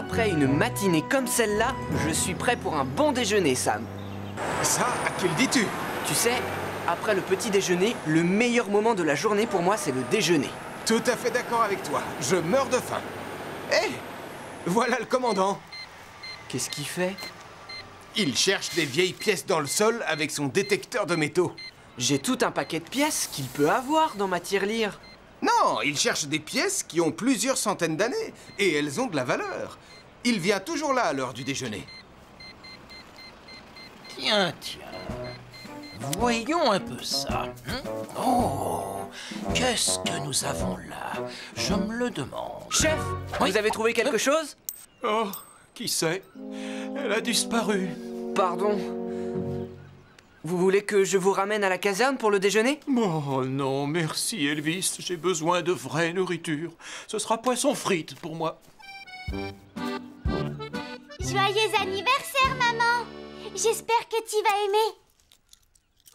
Après une matinée comme celle-là, je suis prêt pour un bon déjeuner, Sam. Ça, à qui le dis-tu? Tu sais, après le petit déjeuner, le meilleur moment de la journée pour moi, c'est le déjeuner. Tout à fait d'accord avec toi. Je meurs de faim. Hé! Voilà le commandant. Qu'est-ce qu'il fait? Il cherche des vieilles pièces dans le sol avec son détecteur de métaux. J'ai tout un paquet de pièces qu'il peut avoir dans ma tirelire. Non, il cherche des pièces qui ont plusieurs centaines d'années et elles ont de la valeur. Il vient toujours là à l'heure du déjeuner. Tiens. Voyons un peu ça. Oh, qu'est-ce que nous avons là? Je me le demande. Chef, Oui. vous avez trouvé quelque chose? Oh, qui sait? Elle a disparu. Pardon. Vous voulez que je vous ramène à la caserne pour le déjeuner? Oh non, merci Elvis, j'ai besoin de vraie nourriture. Ce sera poisson frites pour moi. Joyeux anniversaire, maman! J'espère que tu vas aimer.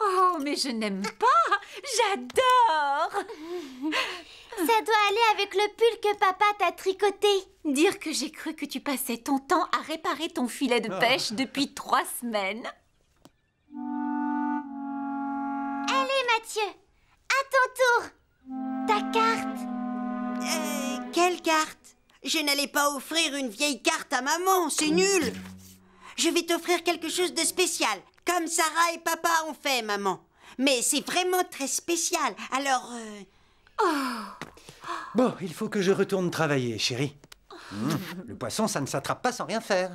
Oh, mais je n'aime pas. J'adore. Ça doit aller avec le pull que papa t'a tricoté. Dire que j'ai cru que tu passais ton temps à réparer ton filet de pêche depuis 3 semaines. Allez, Mathieu, à ton tour. Ta carte. Quelle carte? Je n'allais pas offrir une vieille carte à maman, c'est nul. Je vais t'offrir quelque chose de spécial, comme Sarah et papa ont fait, maman. Mais c'est vraiment très spécial, alors... Bon, il faut que je retourne travailler, chérie. Le poisson, ça ne s'attrape pas sans rien faire.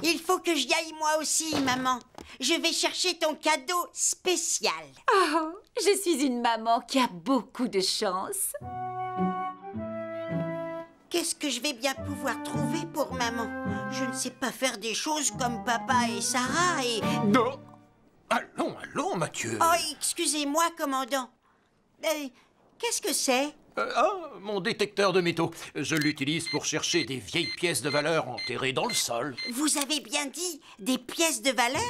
Il faut que j'y aille moi aussi, maman. Je vais chercher ton cadeau spécial. Oh, je suis une maman qui a beaucoup de chance. Qu'est-ce que je vais bien pouvoir trouver pour maman? Je ne sais pas faire des choses comme papa et Sarah et... Non. Allons, Mathieu. Oh, excusez-moi, commandant. Qu'est-ce que c'est? Mon détecteur de métaux. Je l'utilise pour chercher des vieilles pièces de valeur enterrées dans le sol. Vous avez bien dit des pièces de valeur?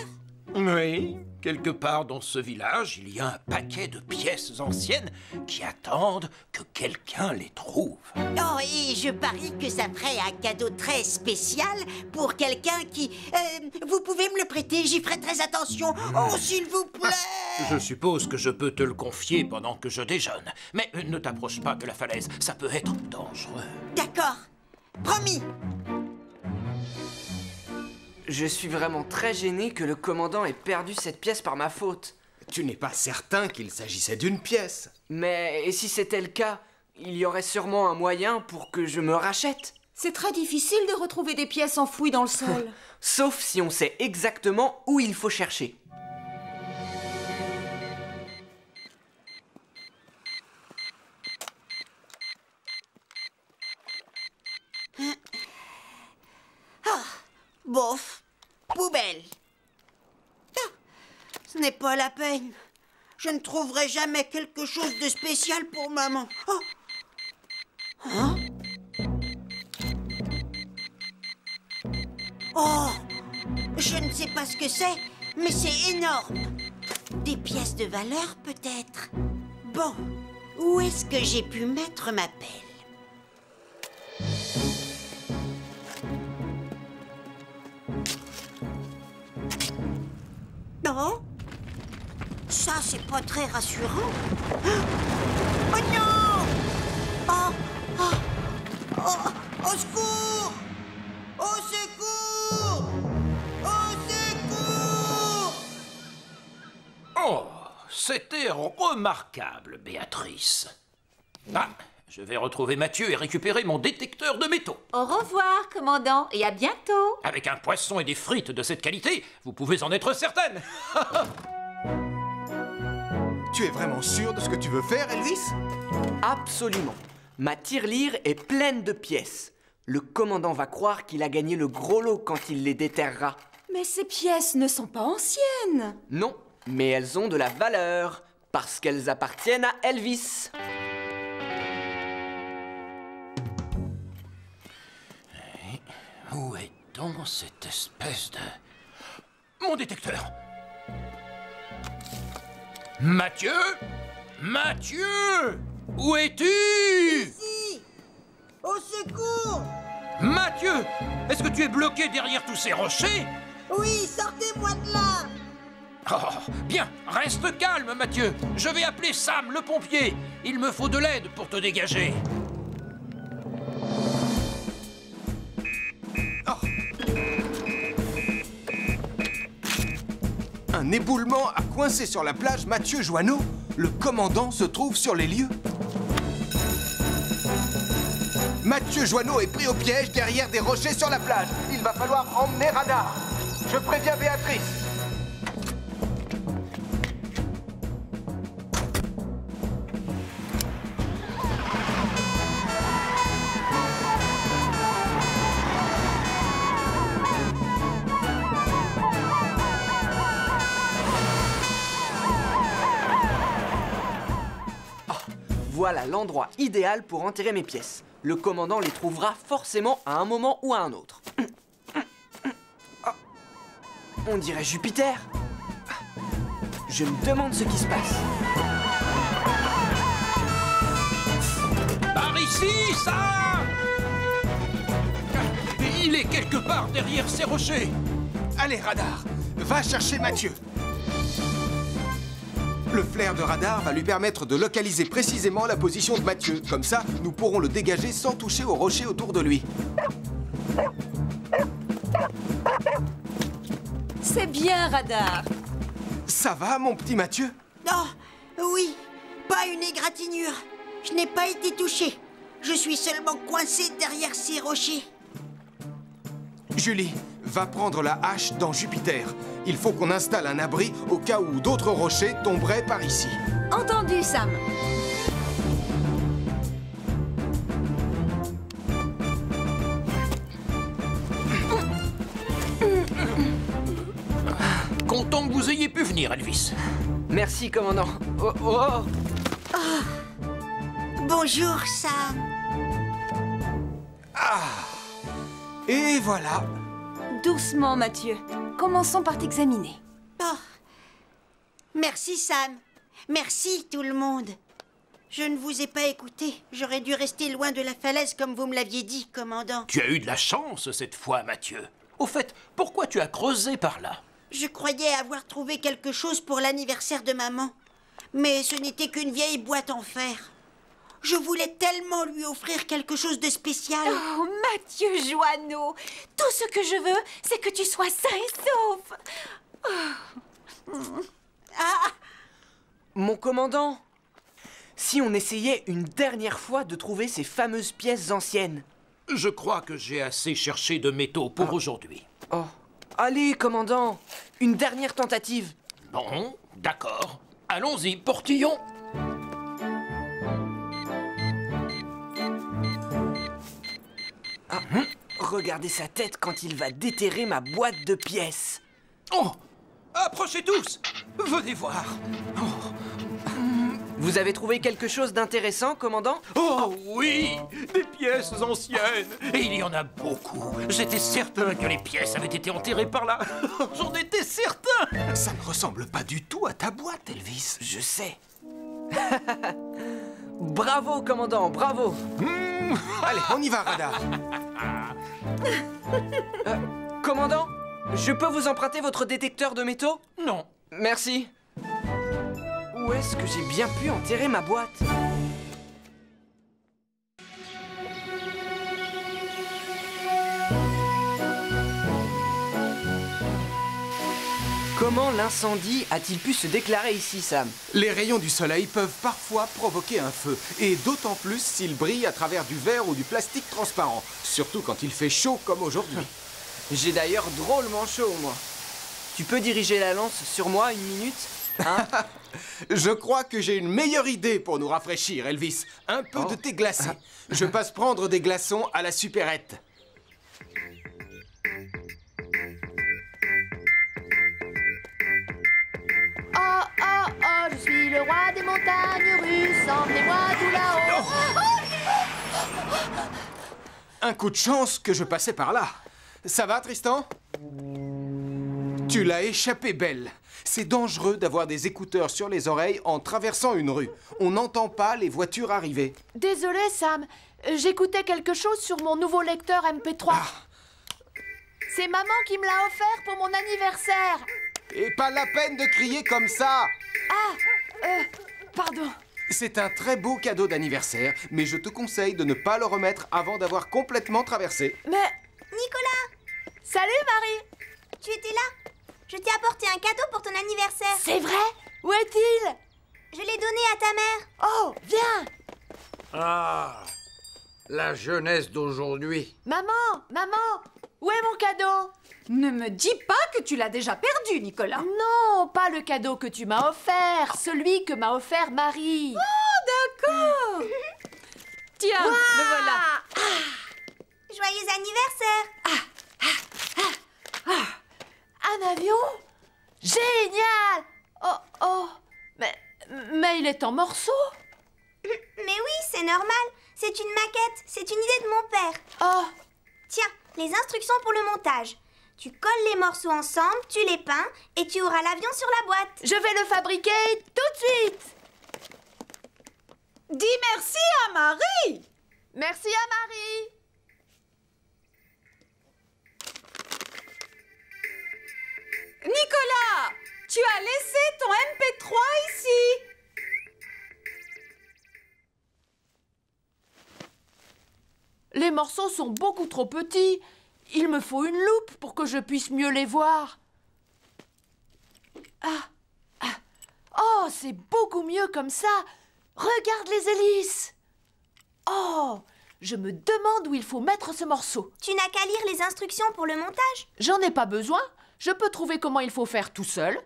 Oui, quelque part dans ce village, il y a un paquet de pièces anciennes qui attendent que quelqu'un les trouve. Oh, et je parie que ça ferait un cadeau très spécial pour quelqu'un qui... vous pouvez me le prêter, j'y ferai très attention. Oh, s'il vous plaît! Je suppose que je peux te le confier pendant que je déjeune. Mais ne t'approche pas de la falaise, ça peut être dangereux. D'accord, promis. Je suis vraiment très gêné que le commandant ait perdu cette pièce par ma faute. Tu n'es pas certain qu'il s'agissait d'une pièce. Mais et si c'était le cas, il y aurait sûrement un moyen pour que je me rachète. C'est très difficile de retrouver des pièces enfouies dans le sol. Sauf si on sait exactement où il faut chercher. Bof, poubelle. Ah, ce n'est pas la peine. Je ne trouverai jamais quelque chose de spécial pour maman. Oh. Hein? Oh, je ne sais pas ce que c'est, mais c'est énorme. Des pièces de valeur, peut-être. Bon, où est-ce que j'ai pu mettre ma pelle? Non? Ça, c'est pas très rassurant. Oh non! Oh! Oh! Oh! Au secours! Au secours! Au secours! Oh, c'était remarquable, Béatrice. Ah, je vais retrouver Mathieu et récupérer mon détecteur de métaux. Au revoir, commandant, et à bientôt. Avec un poisson et des frites de cette qualité, vous pouvez en être certaine. Tu es vraiment sûr de ce que tu veux faire, Elvis? Absolument. Ma tirelire est pleine de pièces. Le commandant va croire qu'il a gagné le gros lot quand il les déterrera. Mais ces pièces ne sont pas anciennes. Non, mais elles ont de la valeur, parce qu'elles appartiennent à Elvis. Où est donc cette espèce de... Mon détecteur! Mathieu? Mathieu? Où es-tu? Ici! Au secours! Mathieu, est-ce que tu es bloqué derrière tous ces rochers? Oui, sortez-moi de là! Oh, bien, reste calme, Mathieu. Je vais appeler Sam, le pompier. Il me faut de l'aide pour te dégager. Un éboulement a coincé sur la plage Mathieu Joanneau. Le commandant se trouve sur les lieux. Mathieu Joanneau est pris au piège derrière des rochers sur la plage. Il va falloir emmener Radar. Je préviens Béatrice. Voilà l'endroit idéal pour enterrer mes pièces. Le commandant les trouvera forcément à un moment ou à un autre. On dirait Jupiter. Je me demande ce qui se passe. Par ici, Sam! Il est quelque part derrière ces rochers. Allez, Radar, va chercher Mathieu. Le flair de Radar va lui permettre de localiser précisément la position de Mathieu. Comme ça, nous pourrons le dégager sans toucher aux rochers autour de lui. C'est bien, Radar. Ça va, mon petit Mathieu? Oh, oui, pas une égratignure. Je n'ai pas été touché. Je suis seulement coincé derrière ces rochers. Julie, va prendre la hache dans Jupiter. Il faut qu'on installe un abri au cas où d'autres rochers tomberaient par ici. Entendu, Sam. Content que vous ayez pu venir, Elvis. Merci, commandant. Oh, oh, oh. Bonjour, Sam. Et voilà. Doucement, Mathieu. Commençons par t'examiner. Oh. Merci, Sam. Merci, tout le monde. Je ne vous ai pas écouté. J'aurais dû rester loin de la falaise comme vous me l'aviez dit, commandant. Tu as eu de la chance cette fois, Mathieu. Au fait, pourquoi tu as creusé par là? Je croyais avoir trouvé quelque chose pour l'anniversaire de maman. Mais ce n'était qu'une vieille boîte en fer. Je voulais tellement lui offrir quelque chose de spécial. Oh, Mathieu Joanneau, tout ce que je veux, c'est que tu sois sain et sauf. Ah, Mon commandant, si on essayait une dernière fois de trouver ces fameuses pièces anciennes. Je crois que j'ai assez cherché de métaux pour aujourd'hui. Oh, allez, commandant, une dernière tentative. Bon, d'accord. Allons-y, portillon. Regardez sa tête quand il va déterrer ma boîte de pièces. Oh! Approchez tous! Venez voir. Vous avez trouvé quelque chose d'intéressant, commandant? Oh oui! Des pièces anciennes! Et il y en a beaucoup. J'étais certain que les pièces avaient été enterrées par là. J'en étais certain! Ça ne ressemble pas du tout à ta boîte, Elvis. Je sais. Bravo, commandant, bravo. Allez, on y va, Radar. Commandant, je peux vous emprunter votre détecteur de métaux? Non. Merci. Où est-ce que j'ai bien pu enterrer ma boîte? Comment l'incendie a-t-il pu se déclarer ici, Sam? Les rayons du soleil peuvent parfois provoquer un feu, et d'autant plus s'ils brillent à travers du verre ou du plastique transparent, surtout quand il fait chaud comme aujourd'hui. J'ai d'ailleurs drôlement chaud, moi. Tu peux diriger la lance sur moi une minute, hein? Je crois que j'ai une meilleure idée pour nous rafraîchir, Elvis. Un peu de thé glacé. Je passe prendre des glaçons à la supérette. Oh, oh, oh, je suis le roi des montagnes russes, emmenez-moi tout là-haut. Un coup de chance que je passais par là. Ça va, Tristan? Tu l'as échappé belle. C'est dangereux d'avoir des écouteurs sur les oreilles en traversant une rue. On n'entend pas les voitures arriver. Désolé, Sam, j'écoutais quelque chose sur mon nouveau lecteur MP3. C'est maman qui me l'a offert pour mon anniversaire. Et pas la peine de crier comme ça! Pardon. C'est un très beau cadeau d'anniversaire, mais je te conseille de ne pas le remettre avant d'avoir complètement traversé. Mais... Nicolas, Salut Marie. tu étais là? Je t'ai apporté un cadeau pour ton anniversaire. C'est vrai? Où est-il? Je l'ai donné à ta mère. Oh, viens. Ah, la jeunesse d'aujourd'hui. Maman, où est mon cadeau? Ne me dis pas que tu l'as déjà perdu, Nicolas. Non, pas le cadeau que tu m'as offert, celui que m'a offert Marie. Oh, d'accord. Tiens, le voilà. Joyeux anniversaire. Un avion? Génial! Oh, mais il est en morceaux. Mais oui, c'est normal. C'est une maquette. C'est une idée de mon père. Oh, Tiens, les instructions pour le montage. Tu colles les morceaux ensemble, tu les peins et tu auras l'avion sur la boîte. je vais le fabriquer tout de suite. Dis merci à Marie. Merci à Marie. Nicolas, tu as laissé ton MP3 ici. Les morceaux sont beaucoup trop petits. Il me faut une loupe pour que je puisse mieux les voir. Oh, c'est beaucoup mieux comme ça. Regarde les hélices. Oh, je me demande où il faut mettre ce morceau. Tu n'as qu'à lire les instructions pour le montage. J'en ai pas besoin. Je peux trouver comment il faut faire tout seul.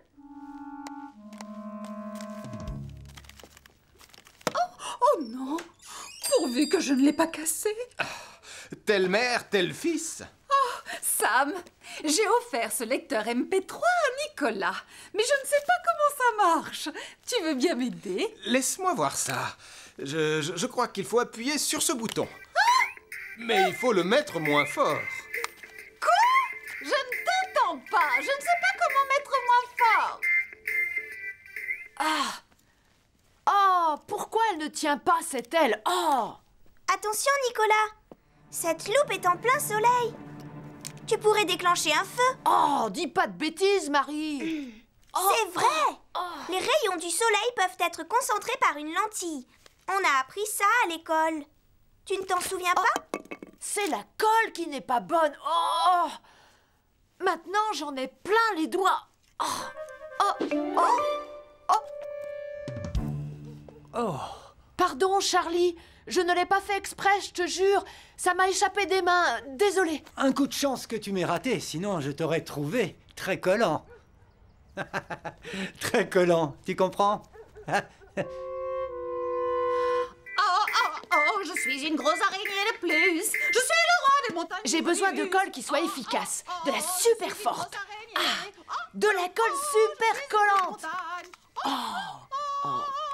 Oh non, pourvu que je ne l'ai pas cassé. Telle mère, tel fils. Sam, j'ai offert ce lecteur MP3 à Nicolas, mais je ne sais pas comment ça marche. Tu veux bien m'aider? Laisse-moi voir ça. Je crois qu'il faut appuyer sur ce bouton. Mais il faut le mettre moins fort. Je ne t'entends pas. Je ne sais pas comment mettre moins fort. Oh, pourquoi elle ne tient pas cette aile? Oh! Attention, Nicolas. Cette loupe est en plein soleil. Tu pourrais déclencher un feu. Oh, dis pas de bêtises, Marie. C'est vrai. Les rayons du soleil peuvent être concentrés par une lentille. On a appris ça à l'école. Tu ne t'en souviens pas? C'est la colle qui n'est pas bonne. Oh! Maintenant, j'en ai plein les doigts. Pardon, Charlie. Je ne l'ai pas fait exprès, je te jure. Ça m'a échappé des mains. Désolée. Un coup de chance que tu m'aies raté, sinon je t'aurais trouvé très collant. Très collant, tu comprends? Oh, je suis une grosse araignée de plus. Je suis le roi des montagnes. J'ai besoin de colle qui soit efficace, de la super forte. De la colle super collante.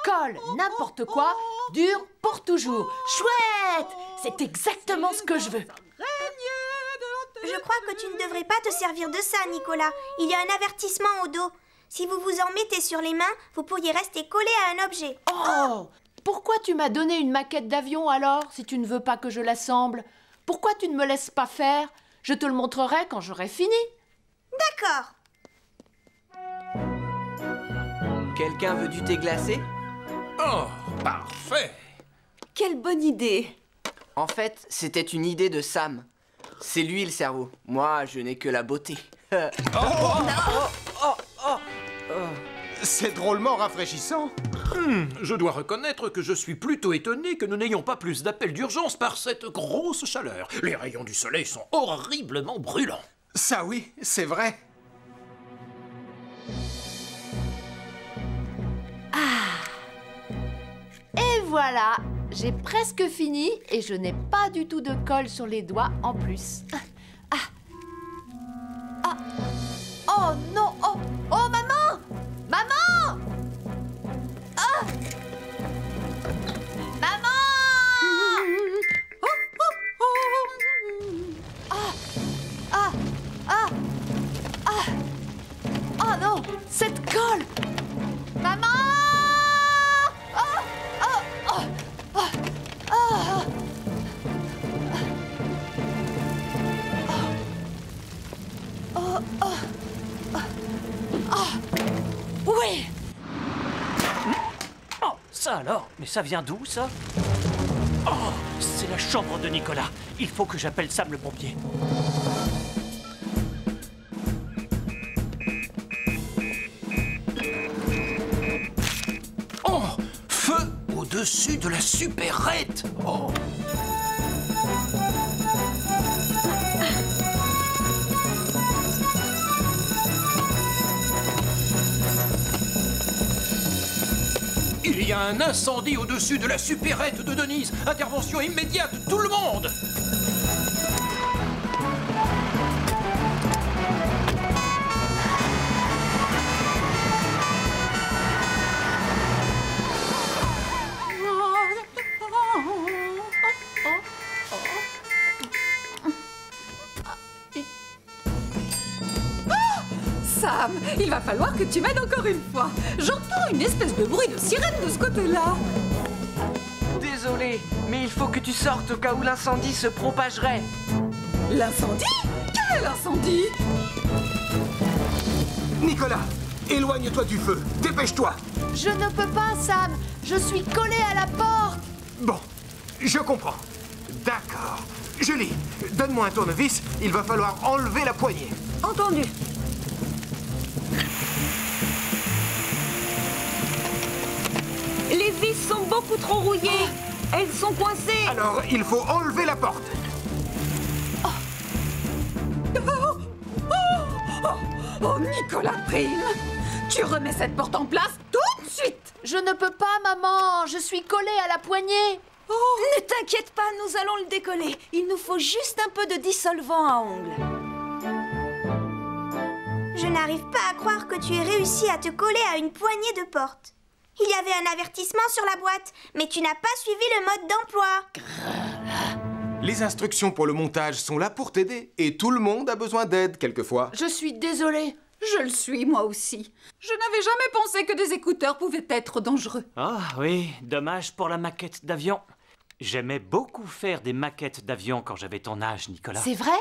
Colle n'importe quoi, dure pour toujours. Chouette! C'est exactement ce que je veux. Je crois que tu ne devrais pas te servir de ça, Nicolas. Il y a un avertissement au dos. Si vous vous en mettez sur les mains, vous pourriez rester collé à un objet. Oh! Pourquoi tu m'as donné une maquette d'avion alors, si tu ne veux pas que je l'assemble? Pourquoi tu ne me laisses pas faire? Je te le montrerai quand j'aurai fini. D'accord. Quelqu'un veut du thé glacé? Oh, parfait. Quelle bonne idée. En fait, c'était une idée de Sam. C'est lui le cerveau. Moi, je n'ai que la beauté. C'est drôlement rafraîchissant. Je dois reconnaître que je suis plutôt étonné que nous n'ayons pas plus d'appels d'urgence par cette grosse chaleur. Les rayons du soleil sont horriblement brûlants. Ça oui, c'est vrai. Et voilà, j'ai presque fini et je n'ai pas du tout de colle sur les doigts en plus. Oh non, oh maman! Maman! Maman! Oh non, cette colle! Maman! alors? Mais ça vient d'où, ça? Oh, c'est la chambre de Nicolas. Il faut que j'appelle Sam le pompier. Oh, feu au-dessus de la supérette. Oh. Il y a un incendie au-dessus de la supérette de Denise. Intervention immédiate, tout le monde! Sam, il va falloir que tu m'aides encore une fois. J'entends une espèce de bruit de sirène de ce côté-là. Désolé, mais il faut que tu sortes au cas où l'incendie se propagerait. L'incendie? Quel incendie? Nicolas, éloigne-toi du feu. Dépêche-toi. Je ne peux pas, Sam. Je suis collée à la porte. Bon, je comprends. D'accord. Julie, donne-moi un tournevis. Il va falloir enlever la poignée. Entendu. Les vis sont beaucoup trop rouillées. Elles sont coincées. Alors, il faut enlever la porte. Oh, Nicolas Prime, tu remets cette porte en place tout de suite. Je ne peux pas, maman. Je suis collée à la poignée. Ne t'inquiète pas, nous allons le décoller. Il nous faut juste un peu de dissolvant à ongles. Je n'arrive pas à croire que tu aies réussi à te coller à une poignée de porte. Il y avait un avertissement sur la boîte, mais tu n'as pas suivi le mode d'emploi. Les instructions pour le montage sont là pour t'aider. Et tout le monde a besoin d'aide, quelquefois. Je suis désolée. Je le suis, moi aussi. Je n'avais jamais pensé que des écouteurs pouvaient être dangereux. Ah oui, dommage pour la maquette d'avion. J'aimais beaucoup faire des maquettes d'avion quand j'avais ton âge, Nicolas. C'est vrai?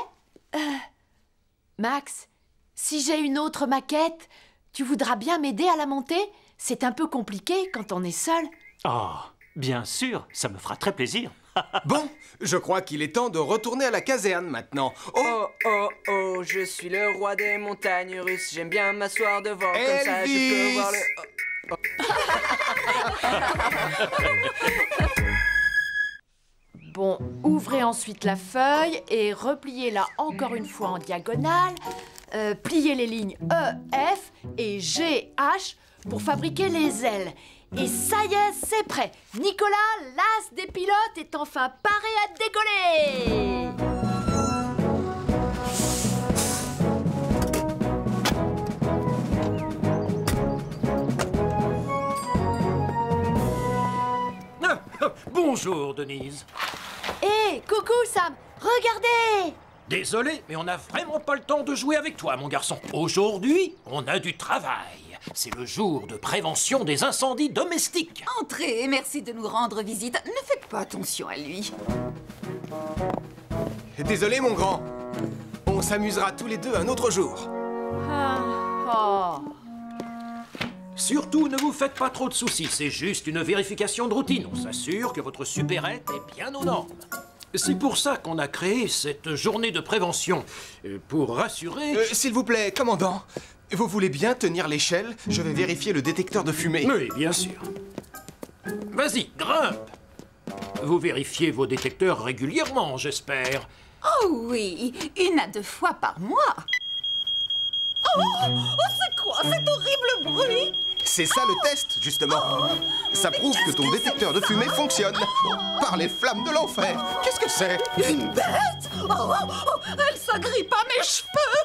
Max, si j'ai une autre maquette, tu voudras bien m'aider à la monter? C'est un peu compliqué quand on est seul. Oh, bien sûr, ça me fera très plaisir. Bon, je crois qu'il est temps de retourner à la caserne maintenant. Oh, je suis le roi des montagnes russes. J'aime bien m'asseoir devant, comme ça je peux voir le... Bon, ouvrez ensuite la feuille et repliez-la encore une fois en diagonale. Pliez les lignes E, F et G, H pour fabriquer les ailes. Et ça y est, c'est prêt. Nicolas, l'as des pilotes, est enfin paré à décoller. Bonjour, Denise. Hé, coucou Sam, regardez! Désolé, mais on n'a vraiment pas le temps de jouer avec toi, mon garçon. Aujourd'hui, on a du travail. C'est le jour de prévention des incendies domestiques. Entrez, merci de nous rendre visite. Ne faites pas attention à lui. Désolé, mon grand. On s'amusera tous les deux un autre jour. Surtout, ne vous faites pas trop de soucis. C'est juste une vérification de routine. On s'assure que votre supérette est bien aux normes. C'est pour ça qu'on a créé cette journée de prévention. Pour rassurer... S'il vous plaît, commandant, vous voulez bien tenir l'échelle? Je vais vérifier le détecteur de fumée. Oui, bien sûr. Vas-y, grimpe. Vous vérifiez vos détecteurs régulièrement, j'espère. Oh oui, 1 à 2 fois par mois. Oh, c'est quoi cet horrible bruit? C'est ça le test, justement. Ça prouve que ton détecteur de fumée fonctionne. Par les flammes de l'enfer. Qu'est-ce que c'est? Une bête? Elle s'agrippe à mes cheveux.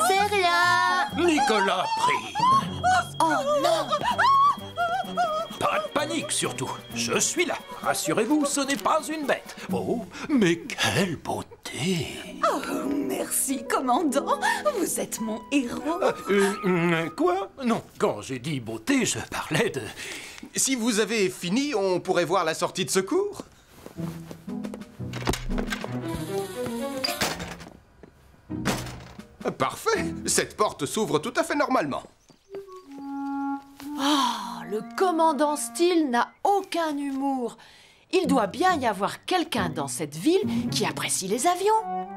C'est rien. Nicolas Prime. Oh non. Pas de panique, surtout. Je suis là. Rassurez-vous, ce n'est pas une bête. Oh, mais quelle beauté! Oh, merci, commandant. Vous êtes mon héros. Quoi? Non, quand j'ai dit beauté, je parlais de... Si vous avez fini, on pourrait voir la sortie de secours. Parfait. Cette porte s'ouvre tout à fait normalement. Oh, le commandant Steele n'a aucun humour. Il doit bien y avoir quelqu'un dans cette ville qui apprécie les avions.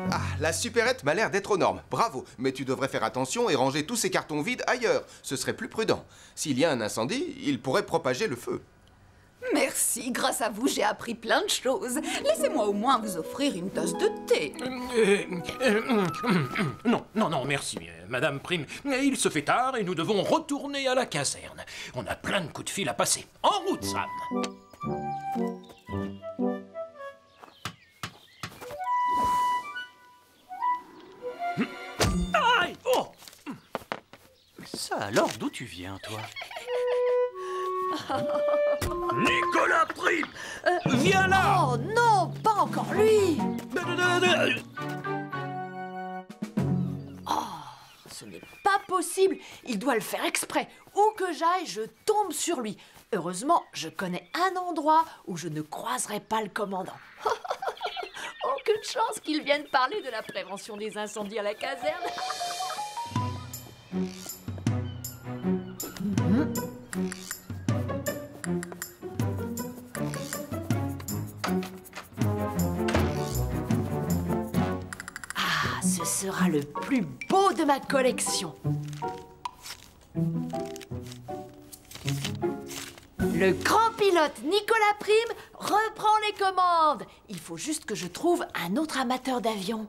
Ah, la supérette m'a l'air d'être aux normes. Bravo. Mais tu devrais faire attention et ranger tous ces cartons vides ailleurs. Ce serait plus prudent. S'il y a un incendie, il pourrait propager le feu. Merci, grâce à vous, j'ai appris plein de choses. Laissez-moi au moins vous offrir une tasse de thé. Non, merci, Madame Prime. Il se fait tard et nous devons retourner à la caserne. On a plein de coups de fil à passer. En route, Sam. Aïe! Oh! Mais ça alors, d'où tu viens, toi? Nicolas Prime! Viens là! Oh non, pas encore lui! Oh, ce n'est pas possible. Il doit le faire exprès. Où que j'aille, je tombe sur lui. Heureusement, je connais un endroit où je ne croiserai pas le commandant. Aucune chance qu'il vienne parler de la prévention des incendies à la caserne. Ah, ce sera le plus beau de ma collection. Le grand pilote Nicolas Prime reprend les commandes. Il faut juste que je trouve un autre amateur d'avion.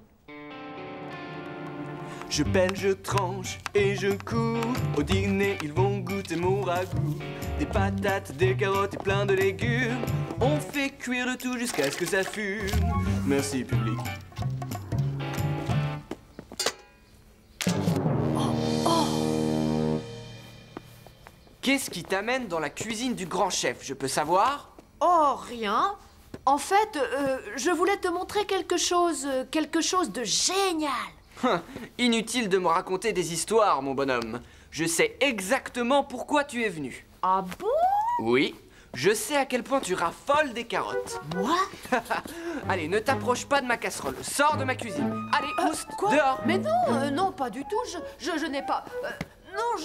Je pèle, je tranche et je coupe. Au dîner, ils vont goûter mon ragoût. Des patates, des carottes et plein de légumes. On fait cuire le tout jusqu'à ce que ça fume. Merci, public. Qu'est-ce qui t'amène dans la cuisine du grand chef, je peux savoir? Oh, rien. En fait, je voulais te montrer quelque chose de génial. Inutile de me raconter des histoires, mon bonhomme. Je sais exactement pourquoi tu es venu. Ah bon? Oui, je sais à quel point tu raffoles des carottes. Moi? Allez, ne t'approche pas de ma casserole. Sors de ma cuisine. Allez, oust, quoi? dehors. Mais non, non, pas du tout. Je n'ai pas... non,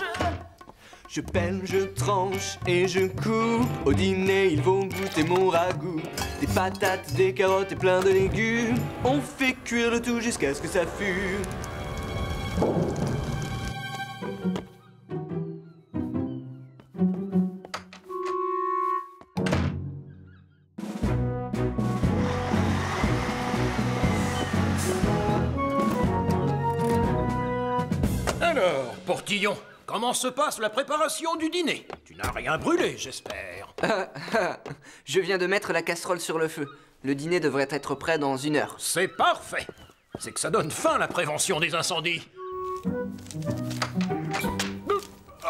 Je pèle, je tranche et je coupe. Au dîner, ils vont goûter mon ragoût. Des patates, des carottes et plein de légumes. On fait cuire le tout jusqu'à ce que ça fume. Alors, Portillon, comment se passe la préparation du dîner? Tu n'as rien brûlé, j'espère. Je viens de mettre la casserole sur le feu. Le dîner devrait être prêt dans 1 heure. C'est parfait. C'est que ça donne fin, la prévention des incendies.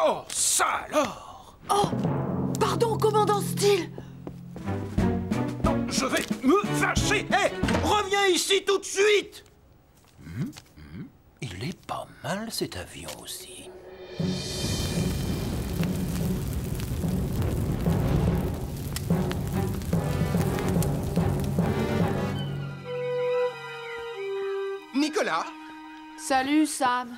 Oh, ça alors! Oh, pardon, commandant Steele. Non, je vais me fâcher. Hé, reviens ici tout de suite. Il est pas mal, cet avion aussi. Nicolas? Salut, Sam.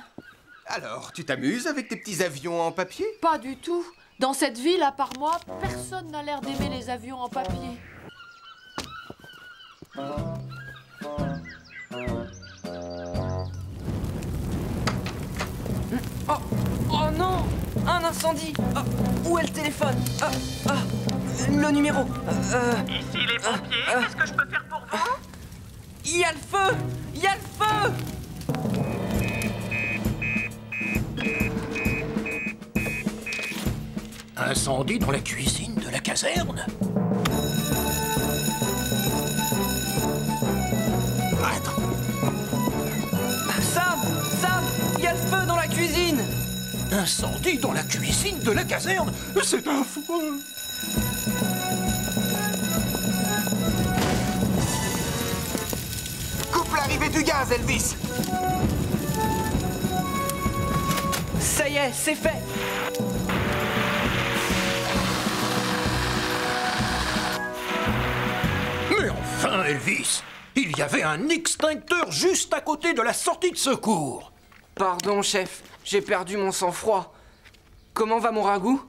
Alors, tu t'amuses avec tes petits avions en papier? Pas du tout. Dans cette ville, à part moi, personne n'a l'air d'aimer les avions en papier. Oh non! Un incendie! Où est le téléphone? Le numéro! Ici les pompiers, qu'est-ce que je peux faire pour vous? Il y a le feu! Il y a le feu! Incendie dans la cuisine de la caserne? Attends. Sam! Il y a le feu dans la cuisine! Incendie dans la cuisine de la caserne? C'est affreux! Coupe l'arrivée du gaz, Elvis! Ça y est, c'est fait! Mais enfin, Elvis! Il y avait un extincteur juste à côté de la sortie de secours! Pardon, chef, j'ai perdu mon sang-froid. comment va mon ragoût?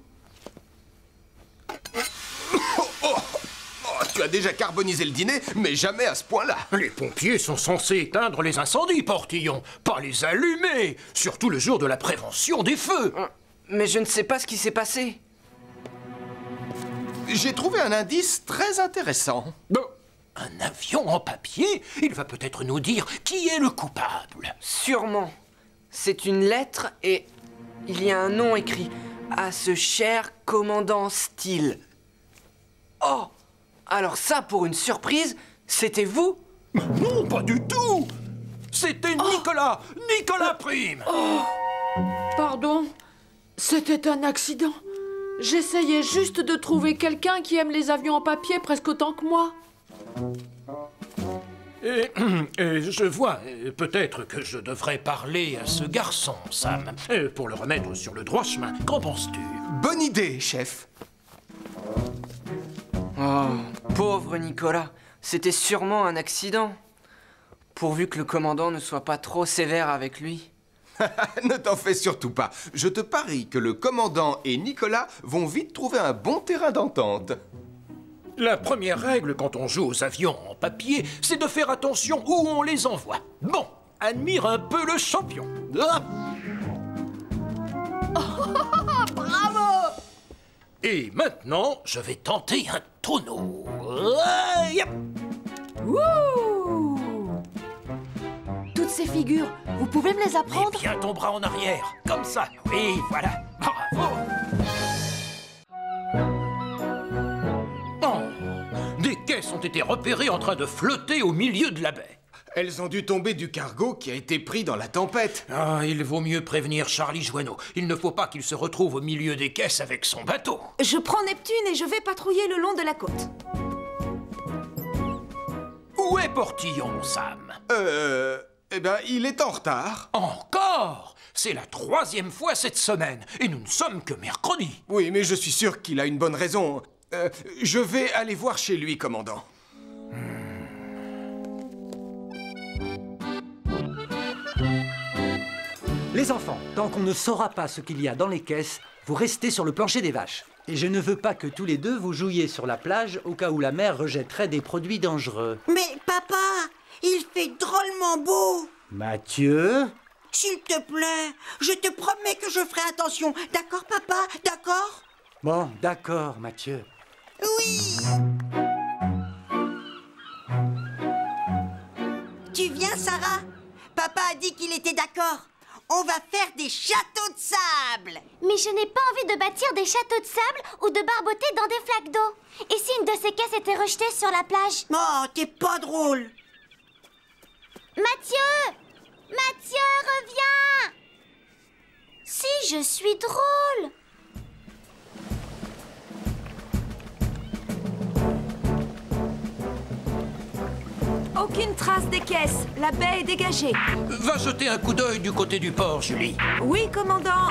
Tu as déjà carbonisé le dîner, mais jamais à ce point-là. Les pompiers sont censés éteindre les incendies, Portillon, pas les allumer, surtout le jour de la prévention des feux. Mais je ne sais pas ce qui s'est passé. J'ai trouvé un indice très intéressant. Un avion en papier? Il va peut-être nous dire qui est le coupable. Sûrement. C'est une lettre et il y a un nom écrit. À ce cher commandant Steele. Oh! Alors ça, pour une surprise, c'était vous? Non, pas du tout! C'était Nicolas! Nicolas Prime! Pardon, c'était un accident. J'essayais juste de trouver quelqu'un qui aime les avions en papier presque autant que moi. Et je vois, peut-être que je devrais parler à ce garçon, Sam, pour le remettre sur le droit chemin. Qu'en penses-tu? Bonne idée, chef. Oh, pauvre Nicolas. C'était sûrement un accident. Pourvu que le commandant ne soit pas trop sévère avec lui. Ne t'en fais surtout pas. Je te parie que le commandant et Nicolas vont vite trouver un bon terrain d'entente. La première règle quand on joue aux avions en papier, c'est de faire attention où on les envoie. Bon, admire un peu le champion. Ah. Bravo! Et maintenant, je vais tenter un tonneau. Wouh! Toutes ces figures, vous pouvez me les apprendre? Mets bien ton bras en arrière, comme ça. Oui, voilà. Bravo. Oh, des caisses ont été repérées en train de flotter au milieu de la baie. Elles ont dû tomber du cargo qui a été pris dans la tempête. Ah, il vaut mieux prévenir Charlie Joanneau. Il ne faut pas qu'il se retrouve au milieu des caisses avec son bateau. Je prends Neptune et je vais patrouiller le long de la côte. Où est Portillon, Sam? Eh ben, il est en retard. Encore? C'est la 3e fois cette semaine, et nous ne sommes que mercredi. Oui, mais je suis sûr qu'il a une bonne raison. Je vais aller voir chez lui, commandant. Les enfants, tant qu'on ne saura pas ce qu'il y a dans les caisses, vous restez sur le plancher des vaches. Et je ne veux pas que tous les deux vous jouiez sur la plage au cas où la mer rejetterait des produits dangereux. Mais papa, il fait drôlement beau. Mathieu? S'il te plaît, je te promets que je ferai attention. D'accord, papa? D'accord? Bon, d'accord, Mathieu. Oui. Tu viens, Sarah? Papa a dit qu'il était d'accord. On va faire des châteaux de sable. Mais je n'ai pas envie de bâtir des châteaux de sable ou de barboter dans des flaques d'eau. Et si une de ces caisses était rejetée sur la plage? Oh, t'es pas drôle. Mathieu! Mathieu, reviens! Si, je suis drôle. Aucune trace des caisses. La baie est dégagée. Va jeter un coup d'œil du côté du port, Julie. Oui, commandant.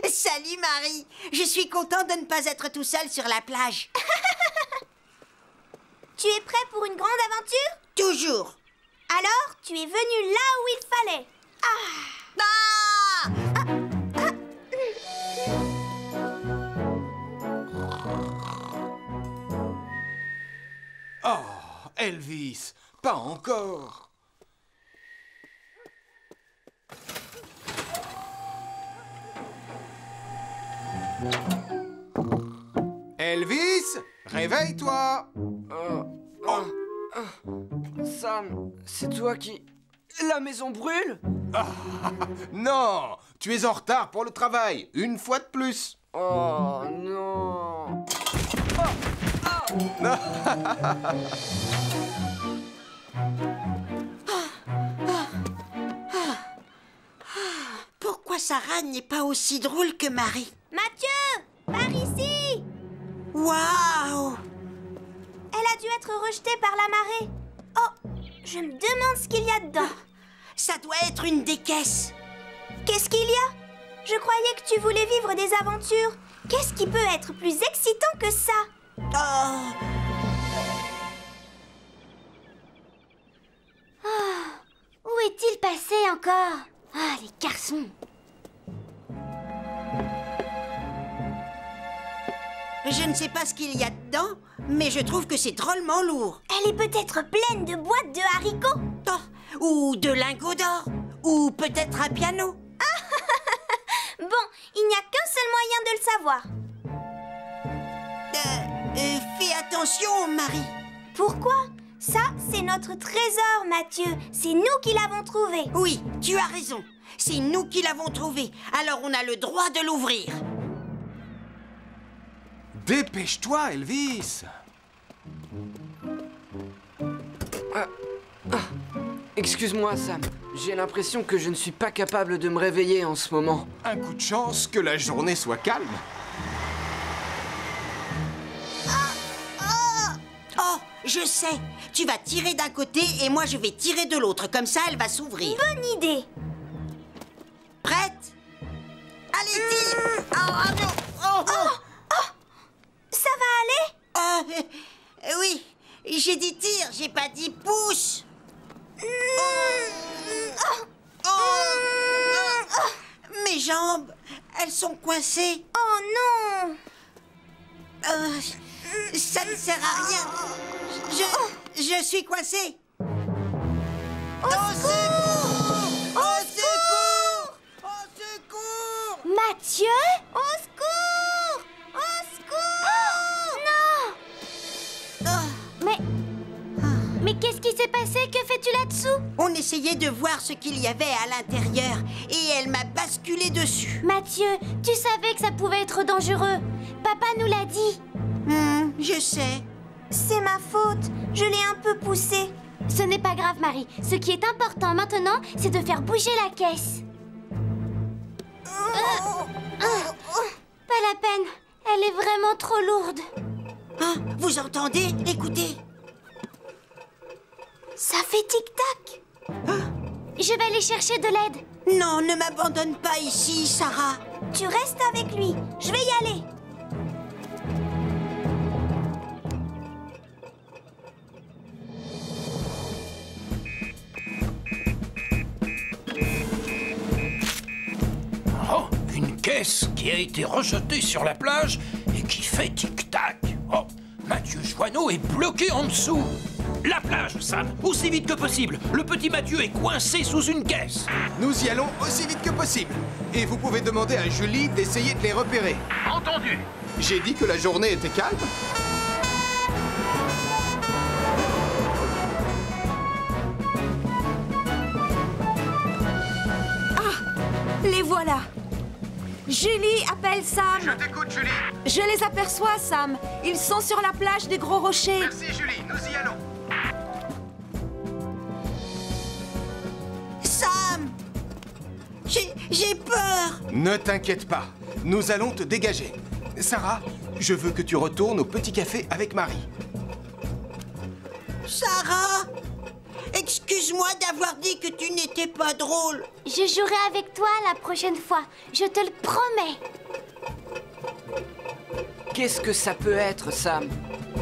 Salut Marie, je suis content de ne pas être tout seul sur la plage. Tu es prêt pour une grande aventure? Toujours. Alors, tu es venu là où il fallait. Oh, Elvis, pas encore. Elvis, réveille-toi. Sam, c'est toi qui... La maison brûle? Non, tu es en retard pour le travail, une fois de plus. Oh non. Pourquoi Sarah n'est pas aussi drôle que Marie? Mathieu, par ici. Waouh! Elle a dû être rejetée par la marée. Oh, Je me demande ce qu'il y a dedans. Ça doit être une des caisses. Qu'est-ce qu'il y a? Je croyais que tu voulais vivre des aventures. Qu'est-ce qui peut être plus excitant que ça? Où est-il passé encore? Ah, les garçons! Je ne sais pas ce qu'il y a dedans, mais je trouve que c'est drôlement lourd. Elle est peut-être pleine de boîtes de haricots. Ou de lingots d'or. Ou peut-être un piano. Bon, il n'y a qu'un seul moyen de le savoir. Fais attention, Marie. Pourquoi? Ça, c'est notre trésor, Mathieu. C'est nous qui l'avons trouvé. Oui, tu as raison. C'est nous qui l'avons trouvé. Alors on a le droit de l'ouvrir. Dépêche-toi, Elvis. Excuse-moi, Sam. J'ai l'impression que je ne suis pas capable de me réveiller en ce moment. Un coup de chance que la journée soit calme. Oh, je sais. Tu vas tirer d'un côté et moi je vais tirer de l'autre. Comme ça, elle va s'ouvrir. Bonne idée. Prête? Allez, tire. Non. Ça va aller? Oui. J'ai dit tire, j'ai pas dit pousse. Mes jambes, elles sont coincées. Oh non! Ça ne sert à rien. Je suis coincée. Au secours! Au secours! Au secours! Mathieu? Au secours! Au secours! Non! Mais qu'est-ce qui s'est passé? Que fais-tu là-dessous? On essayait de voir ce qu'il y avait à l'intérieur et elle m'a basculé dessus. Mathieu, tu savais que ça pouvait être dangereux. Papa nous l'a dit. Je sais. C'est ma faute. Je l'ai un peu poussé. Ce n'est pas grave, Marie. Ce qui est important maintenant, c'est de faire bouger la caisse. Pas la peine. Elle est vraiment trop lourde. Vous entendez? Écoutez. Ça fait tic-tac. Je vais aller chercher de l'aide. Non, ne m'abandonne pas ici, Sarah. Tu restes avec lui. Je vais y aller. Oh, une caisse qui a été rejetée sur la plage et qui fait tic-tac. Oh, Mathieu Joanneau est bloqué en dessous. La plage, Sam, aussi vite que possible. Le petit Mathieu est coincé sous une caisse. Nous y allons aussi vite que possible. Et vous pouvez demander à Julie d'essayer de les repérer. Entendu. J'ai dit que la journée était calme. Les voilà. Julie appelle Sam. Je t'écoute, Julie. Je les aperçois, Sam. Ils sont sur la plage des Gros Rochers. Merci, Julie. Nous y allons. Sam! J'ai peur. Ne t'inquiète pas. Nous allons te dégager. Sarah, je veux que tu retournes au petit café avec Marie. Sarah! Excuse-moi d'avoir dit que tu n'étais pas drôle. Je jouerai avec toi la prochaine fois. Je te le promets. Qu'est-ce que ça peut être, Sam?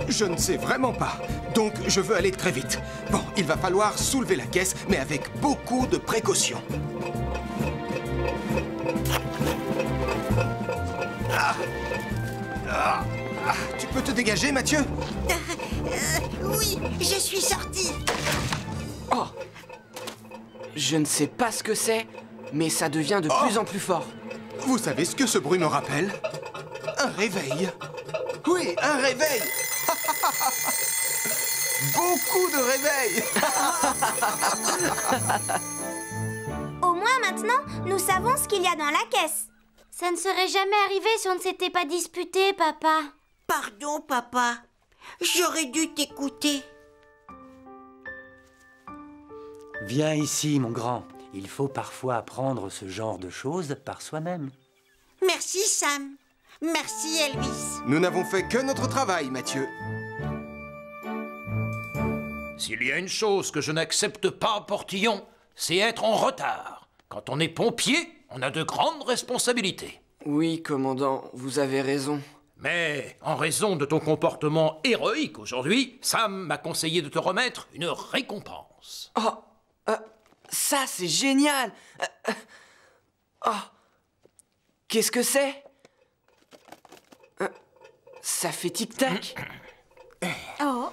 Je ne sais vraiment pas. Donc, je veux aller très vite. Bon, il va falloir soulever la caisse, mais avec beaucoup de précaution. Tu peux te dégager, Mathieu? Oui, je suis sorti. Oh! Je ne sais pas ce que c'est, mais ça devient de plus en plus fort. Vous savez ce que ce bruit me rappelle? Un réveil. Oui, un réveil. Beaucoup de réveils. Au moins maintenant, nous savons ce qu'il y a dans la caisse. Ça ne serait jamais arrivé si on ne s'était pas disputé, papa. Pardon, papa. J'aurais dû t'écouter. Viens ici, mon grand. Il faut parfois apprendre ce genre de choses par soi-même. Merci, Sam. Merci, Elvis. Nous n'avons fait que notre travail, Mathieu. S'il y a une chose que je n'accepte pas, Portillon, c'est être en retard. Quand on est pompier, on a de grandes responsabilités. Oui, commandant, vous avez raison. Mais, en raison de ton comportement héroïque aujourd'hui, Sam m'a conseillé de te remettre une récompense. Oh, ça c'est génial. Oh, qu'est-ce que c'est? Ça fait tic-tac. Oh.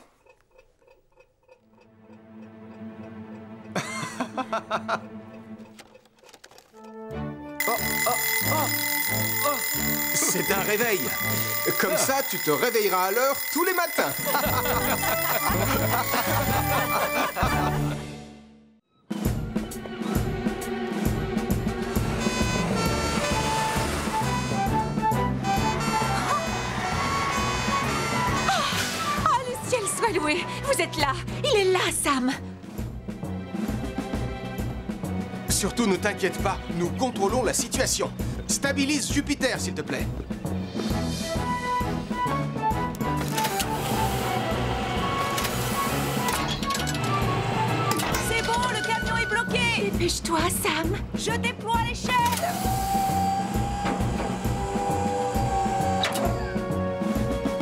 C'est un réveil. Comme ça, tu te réveilleras à l'heure tous les matins. Oh, le ciel soit loué. Vous êtes là. Il est là, Sam. Surtout, ne t'inquiète pas, nous contrôlons la situation. Stabilise Jupiter, s'il te plaît. C'est bon, le camion est bloqué. Dépêche-toi, Sam. Je déploie l'échelle.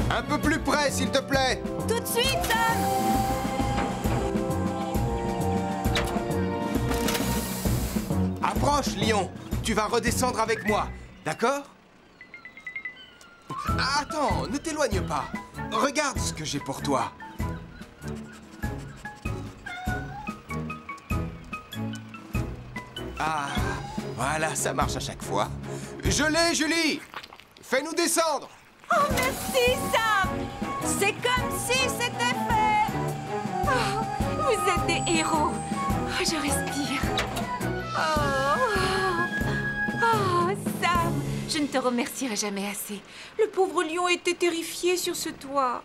Un peu plus près, s'il te plaît. Tout de suite, Sam. Approche, Lion. Tu vas redescendre avec moi, d'accord? Attends, ne t'éloigne pas. Regarde ce que j'ai pour toi. Ah, voilà, ça marche à chaque fois. Je l'ai, Julie. Fais-nous descendre. Oh, merci, Sam. C'est comme si c'était fait. Oh, vous êtes des héros. Oh, je respire. Oh, Sam, je ne te remercierai jamais assez. Le pauvre lion était terrifié sur ce toit.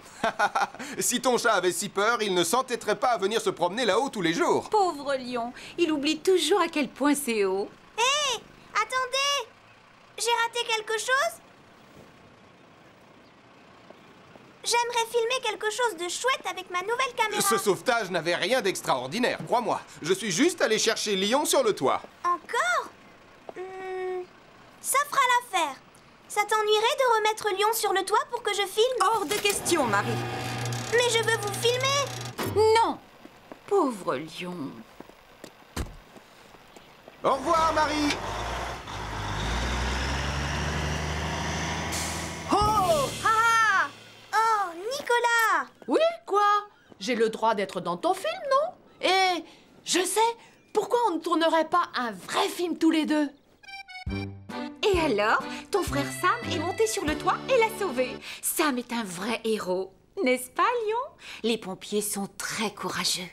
Si ton chat avait si peur, il ne s'entêterait pas à venir se promener là-haut tous les jours. Pauvre lion, il oublie toujours à quel point c'est haut. Hé, attendez! J'ai raté quelque chose? J'aimerais filmer quelque chose de chouette avec ma nouvelle caméra. Ce sauvetage n'avait rien d'extraordinaire, crois-moi. Je suis juste allé chercher Lion sur le toit. Encore? Ça fera l'affaire. Ça t'ennuierait de remettre Lion sur le toit pour que je filme? Hors de question, Marie. Mais je veux vous filmer. Non. Pauvre lion. Au revoir, Marie. Oh! Ah! Oh, Nicolas! Oui, quoi? J'ai le droit d'être dans ton film, non? Et je sais, pourquoi on ne tournerait pas un vrai film tous les deux? Et alors, ton frère Sam est monté sur le toit et l'a sauvé. Sam est un vrai héros, n'est-ce pas, Lion? Les pompiers sont très courageux.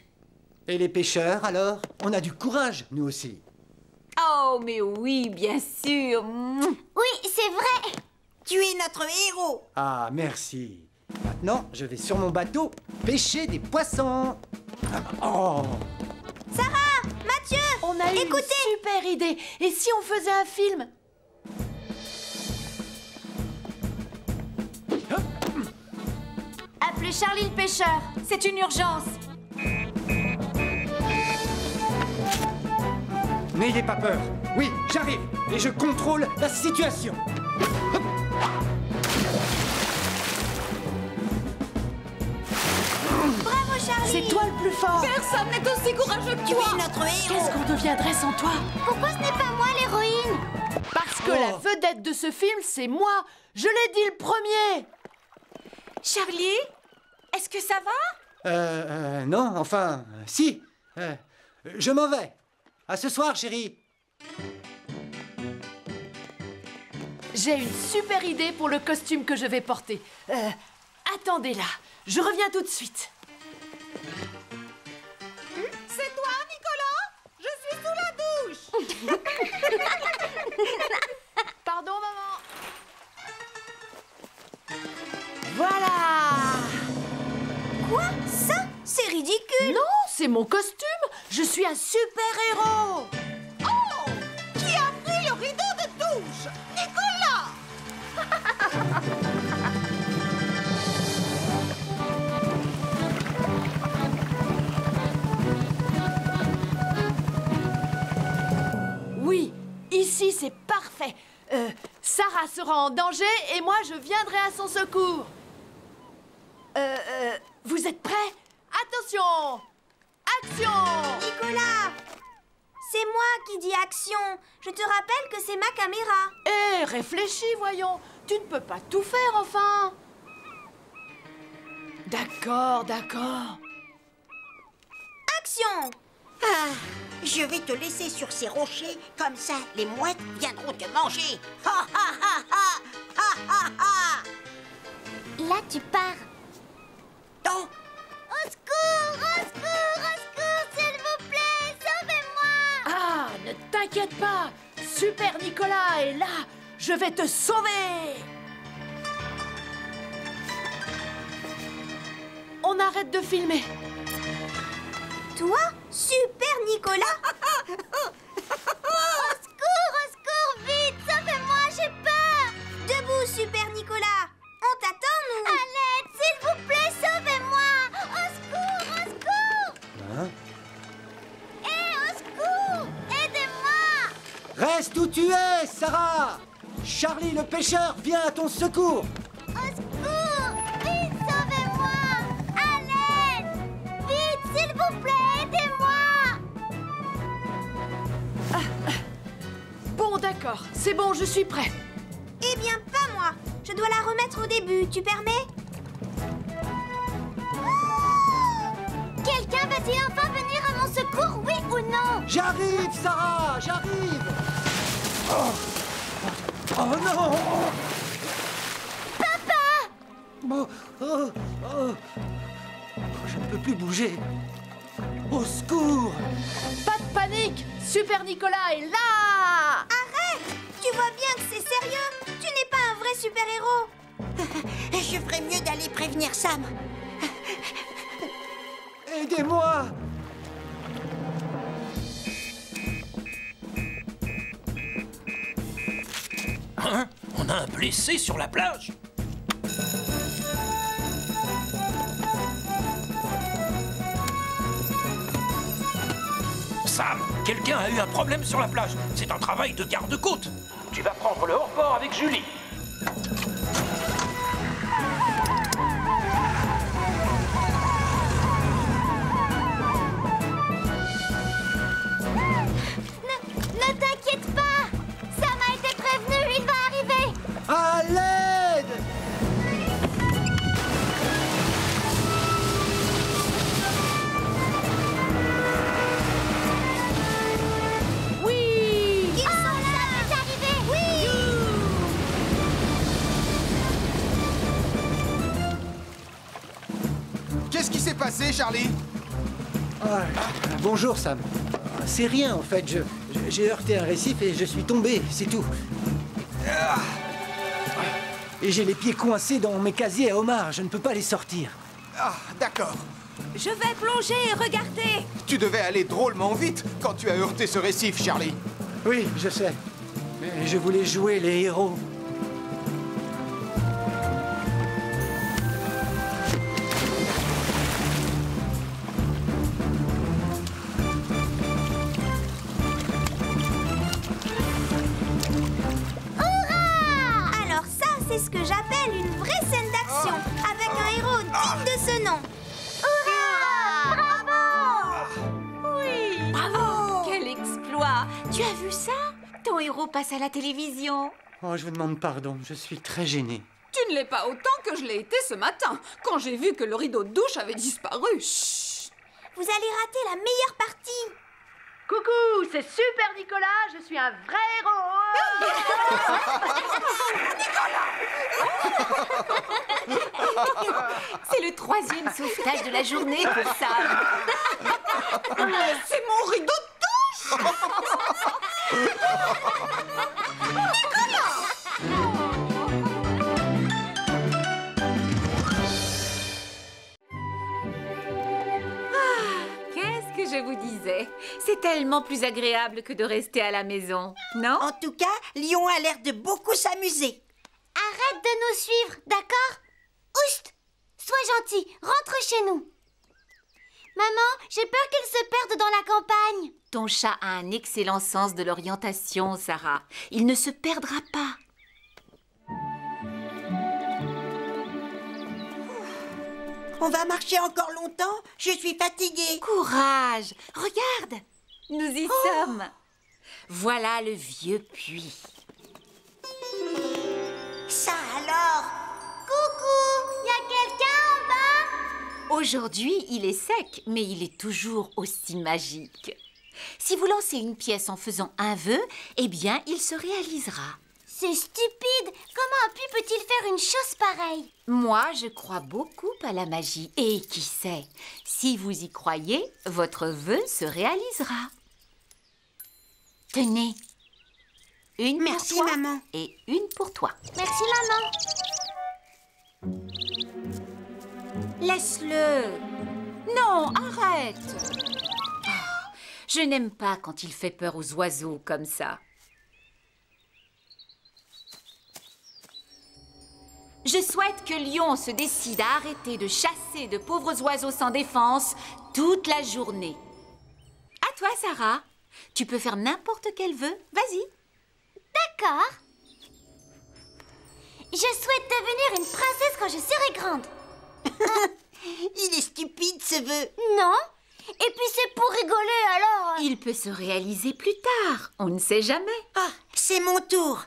Et les pêcheurs, alors? On a du courage, nous aussi. Oh, mais oui, bien sûr. Oui, c'est vrai. Tu es notre héros. Ah, merci. Maintenant, je vais sur mon bateau pêcher des poissons. Oh! Sarah! Mathieu! On a eu écoutez! une super idée. Et si on faisait un film? Appelez Charlie le pêcheur. C'est une urgence. N'ayez pas peur. Oui, j'arrive. Et je contrôle la situation. Hop. Bravo, Charlie! C'est toi le plus fort. Personne n'est aussi courageux que Tu toi. es notre héros. Qu'est-ce qu'on deviendrait sans toi? Pourquoi ce n'est pas moi l'héroïne? Parce que la vedette de ce film, c'est moi. Je l'ai dit le premier. Charlie, est-ce que ça va? Non, enfin, si. Je m'en vais. À ce soir, chérie. J'ai une super idée pour le costume que je vais porter. Attendez là, je reviens tout de suite. C'est toi, Nicolas? Je suis sous la douche. Pardon, maman. Voilà. Quoi? Ça? C'est ridicule! Non, c'est mon costume. Je suis un super-héros. Oh! Qui a pris le rideau de douche? Nicolas! c'est parfait. Sarah sera en danger et moi je viendrai à son secours. Vous êtes prêts? Attention! Action! Nicolas! C'est moi qui dis action. Je te rappelle que c'est ma caméra. Eh, réfléchis, voyons. Tu ne peux pas tout faire, enfin. D'accord, d'accord. Action! Ah, je vais te laisser sur ces rochers, comme ça les mouettes viendront te manger. Ha ha ha ha! Ha ha ha! Là, tu pars. Non! Au secours! Au secours! Au secours, s'il vous plaît! Sauvez-moi! Ah, ne t'inquiète pas. Super Nicolas est là. Je vais te sauver. On arrête de filmer. Toi, Super Nicolas? Au secours, vite! Sauvez-moi, j'ai peur! Debout, Super Nicolas. On t'attend, nous. À l'aide, s'il vous plaît, sauvez-moi! Au secours! Au secours! Hein? Au secours! Aidez-moi! Reste où tu es, Sarah! Charlie le pêcheur vient à ton secours! Au secours! Vite, sauvez-moi! À l'aide! Vite, s'il vous plaît, aidez-moi! Bon, d'accord. C'est bon, je suis prêt. Eh bien, pas moi. Je dois la remettre au début. Tu permets? Quelqu'un va-t-il enfin venir à mon secours, oui ou non? J'arrive, Sarah! J'arrive! Oh non! Papa! Je ne peux plus bouger. Au secours! Pas de panique. Super Nicolas est là. Arrête! Tu vois bien que c'est sérieux. Tu n'es pas un vrai super-héros. Je ferais mieux d'aller prévenir Sam. Aidez-moi! Hein? On a un blessé sur la plage? Sam, quelqu'un a eu un problème sur la plage. C'est un travail de garde-côte. Tu vas prendre le hors-bord avec Julie. Ne t'inquiète pas! Sam a été prévenu, il va arriver! À l'aide! Oui. Ils sont là! Sam est arrivé! Oui! Qu'est-ce qui s'est passé, Charlie? Bonjour, Sam. C'est rien, en fait. J'ai heurté un récif et je suis tombé, c'est tout. Et j'ai les pieds coincés dans mes casiers à homard. Je ne peux pas les sortir. Ah, d'accord. Je vais plonger et regarder. Tu devais aller drôlement vite quand tu as heurté ce récif, Charlie. Oui, je sais. Mais je voulais jouer les héros. Alors ça, c'est ce que j'appelle une vraie scène d'action, avec un héros digne de ce nom. Oui! Bravo! Quel exploit! Tu as vu ça? Ton héros passe à la télévision. Oh, je vous demande pardon. Je suis très gêné. Tu ne l'es pas autant que je l'ai été ce matin, quand j'ai vu que le rideau de douche avait disparu. Chut! Vous allez rater la meilleure partie. Coucou, c'est Super Nicolas. Je suis un vrai C'est le 3e sauvetage de la journée pour Sam. C'est mon rideau de douche! Qu'est-ce que je vous disais? C'est tellement plus agréable que de rester à la maison, non? En tout cas, Lion a l'air de beaucoup s'amuser. Arrête de nous suivre, d'accord? Oust! Sois gentil, rentre chez nous. Maman, j'ai peur qu'il se perde dans la campagne. Ton chat a un excellent sens de l'orientation, Sarah. Il ne se perdra pas. On va marcher encore longtemps? Je suis fatiguée. Courage! Regarde! Nous y sommes. Voilà le vieux puits. Ça alors? Coucou, y a quelqu'un en bas? Aujourd'hui, il est sec, mais il est toujours aussi magique. Si vous lancez une pièce en faisant un vœu, eh bien, il se réalisera. C'est stupide. Comment un puits peut-il faire une chose pareille? Moi, je crois beaucoup à la magie. Et qui sait, si vous y croyez, votre vœu se réalisera. Tenez. Une Merci, pour toi maman. Et une pour toi. Merci, maman. Laisse-le. Non, arrête. Ah, je n'aime pas quand il fait peur aux oiseaux comme ça. Je souhaite que Lion se décide à arrêter de chasser de pauvres oiseaux sans défense toute la journée. À toi, Sarah. Tu peux faire n'importe quel vœu. Vas-y. D'accord. Je souhaite devenir une princesse quand je serai grande. Il est stupide, ce vœu. Non. Et puis c'est pour rigoler, alors. Il peut se réaliser plus tard. On ne sait jamais. Ah, c'est mon tour.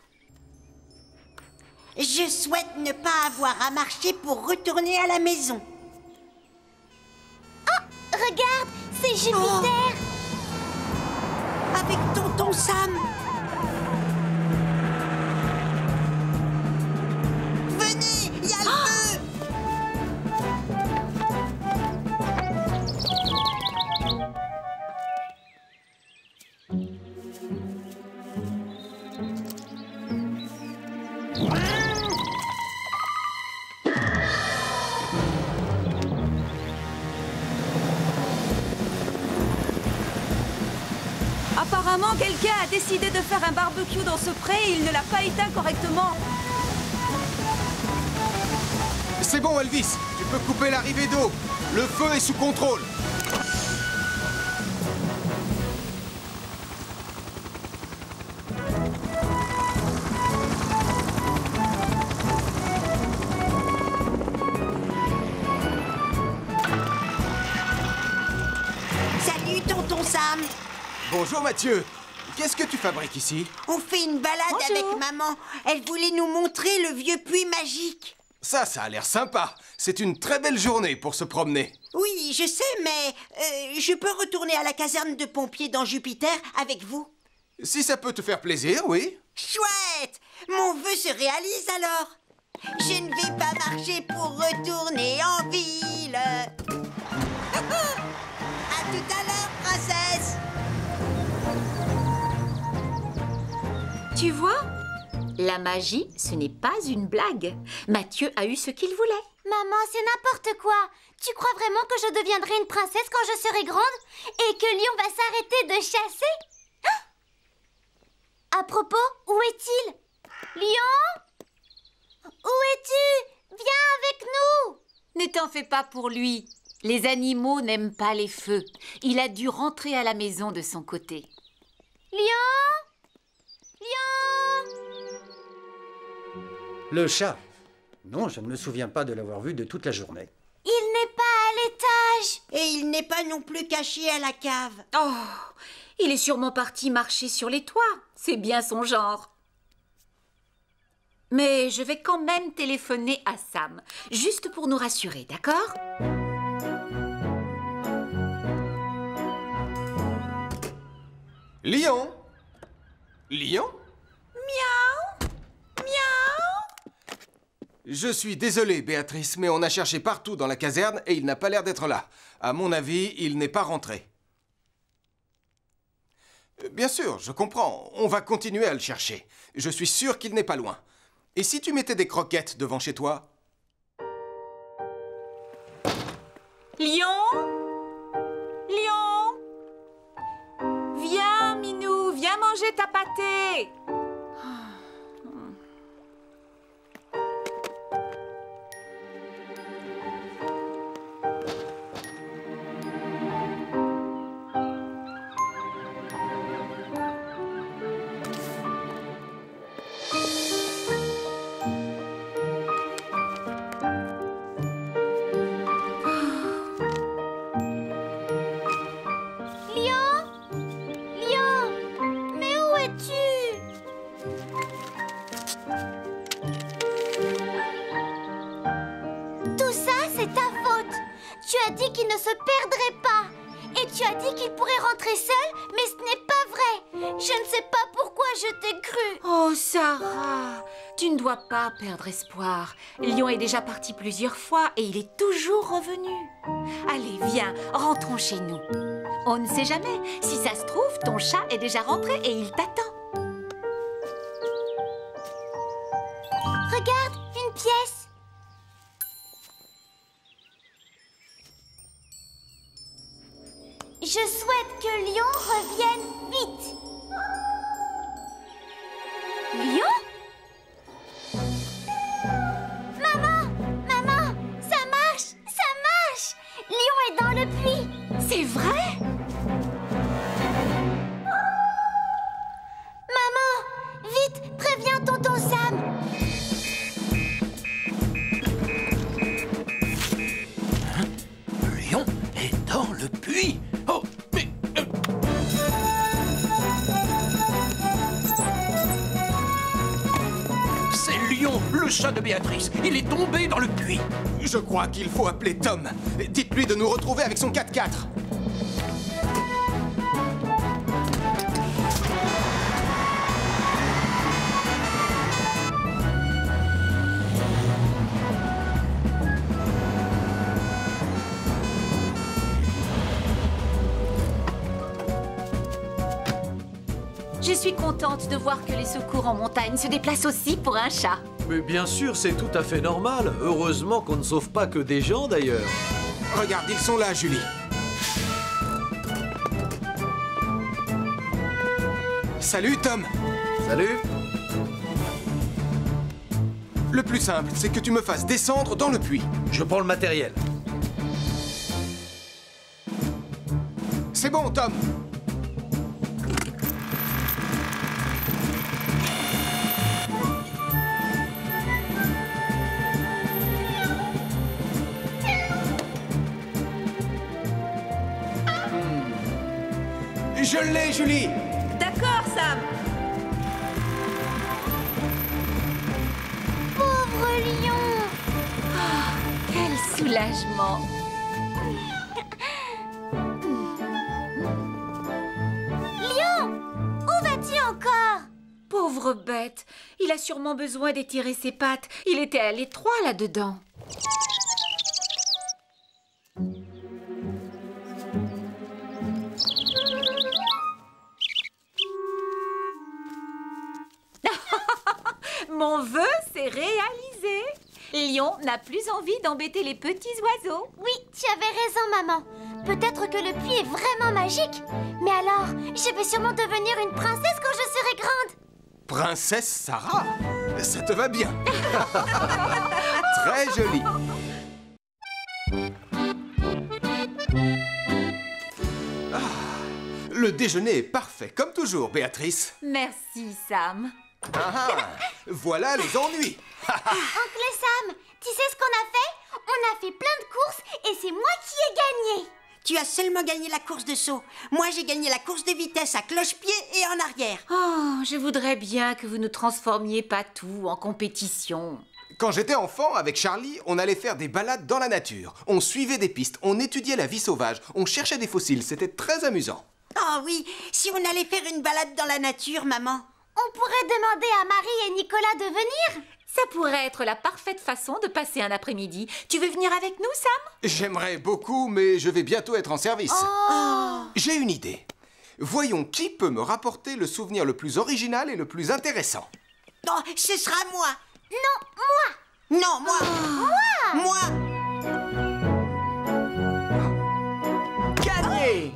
Je souhaite ne pas avoir à marcher pour retourner à la maison. Oh, regarde, c'est Jupiter. Avec tonton Sam. Venez, il y a le feu. Apparemment, quelqu'un a décidé de faire un barbecue dans ce pré et il ne l'a pas éteint correctement. C'est bon, Elvis. Tu peux couper l'arrivée d'eau. Le feu est sous contrôle. Salut, tonton Sam. Bonjour, Mathieu. Qu'est-ce que tu fabriques ici? On fait une balade avec maman. Elle voulait nous montrer le vieux puits magique. Ça a l'air sympa. C'est une très belle journée pour se promener. Oui, je sais, mais je peux retourner à la caserne de pompiers dans Jupiter avec vous? Si ça peut te faire plaisir, oui. Chouette! Mon vœu se réalise alors. Je ne vais pas marcher pour retourner en ville. À tout à l'heure, princesse. Tu vois? La magie, ce n'est pas une blague. Mathieu a eu ce qu'il voulait. Maman, c'est n'importe quoi. Tu crois vraiment que je deviendrai une princesse quand je serai grande et que Lion va s'arrêter de chasser? À propos, où est-il? Lion? Où es-tu? Viens avec nous. Ne t'en fais pas pour lui. Les animaux n'aiment pas les feux. Il a dû rentrer à la maison de son côté. Lion? Lion? Le chat. Non, je ne me souviens pas de l'avoir vu de toute la journée. Il n'est pas à l'étage. Et il n'est pas non plus caché à la cave. Oh, il est sûrement parti marcher sur les toits. C'est bien son genre. Mais je vais quand même téléphoner à Sam, juste pour nous rassurer, d'accord? Lion? Lion? Miaou. Miaou. Je suis désolé, Béatrice, mais on a cherché partout dans la caserne et il n'a pas l'air d'être là. À mon avis, il n'est pas rentré. Bien sûr, je comprends. On va continuer à le chercher. Je suis sûr qu'il n'est pas loin. Et si tu mettais des croquettes devant chez toi? Lion? Lion? Viens, Minou, viens manger ta pâtée. Tout ça, c'est ta faute. Tu as dit qu'il ne se perdrait pas. Et tu as dit qu'il pourrait rentrer seul, mais ce n'est pas vrai. Je ne sais pas pourquoi je t'ai cru. Oh, Sarah, tu ne dois pas perdre espoir. Lion est déjà parti plusieurs fois et il est toujours revenu. Allez, viens, rentrons chez nous. On ne sait jamais. Si ça se trouve, ton chat est déjà rentré et il t'attend. Regarde, une pièce. Je souhaite que Lion revienne vite. Lion? Maman! Maman! Ça marche! Ça marche! Lion est dans le puits. C'est vrai? Maman! Vite! Préviens tonton Sam! Lion est dans le puits. Oh, mais... C'est Lion, le chat de Béatrice. Il est tombé dans le puits. Je crois qu'il faut appeler Tom. Dites-lui de nous retrouver avec son 4x4. Je suis contente de voir que les secours en montagne se déplacent aussi pour un chat. Mais bien sûr, c'est tout à fait normal. Heureusement qu'on ne sauve pas que des gens, d'ailleurs. Regarde, ils sont là, Julie. Salut, Tom. Salut. Le plus simple, c'est que tu me fasses descendre dans le puits. Je prends le matériel. C'est bon, Tom. Je l'ai, Julie. D'accord, Sam. Pauvre Lion! Oh, quel soulagement! Lion! Où vas-tu encore? Pauvre bête, il a sûrement besoin d'étirer ses pattes. Il était à l'étroit là-dedans. Mon vœu s'est réalisé. Lion n'a plus envie d'embêter les petits oiseaux. Oui, tu avais raison, maman. Peut-être que le puits est vraiment magique. Mais alors, je vais sûrement devenir une princesse quand je serai grande. Princesse Sarah, ça te va bien. Très joli. Ah, le déjeuner est parfait, comme toujours, Béatrice. Merci, Sam. Ah, voilà les ennuis. Oncle Sam, tu sais ce qu'on a fait? On a fait plein de courses et c'est moi qui ai gagné. Tu as seulement gagné la course de saut. Moi, j'ai gagné la course de vitesse à cloche-pied et en arrière. Oh, je voudrais bien que vous ne transformiez pas tout en compétition. Quand j'étais enfant, avec Charlie, on allait faire des balades dans la nature. On suivait des pistes, on étudiait la vie sauvage, on cherchait des fossiles. C'était très amusant. Oh oui, si on allait faire une balade dans la nature, maman. On pourrait demander à Marie et Nicolas de venir. Ça pourrait être la parfaite façon de passer un après-midi. Tu veux venir avec nous, Sam? J'aimerais beaucoup, mais je vais bientôt être en service. Oh. J'ai une idée. Voyons qui peut me rapporter le souvenir le plus original et le plus intéressant. Oh, ce sera moi. Non, moi. Non, moi. Moi. Gagné!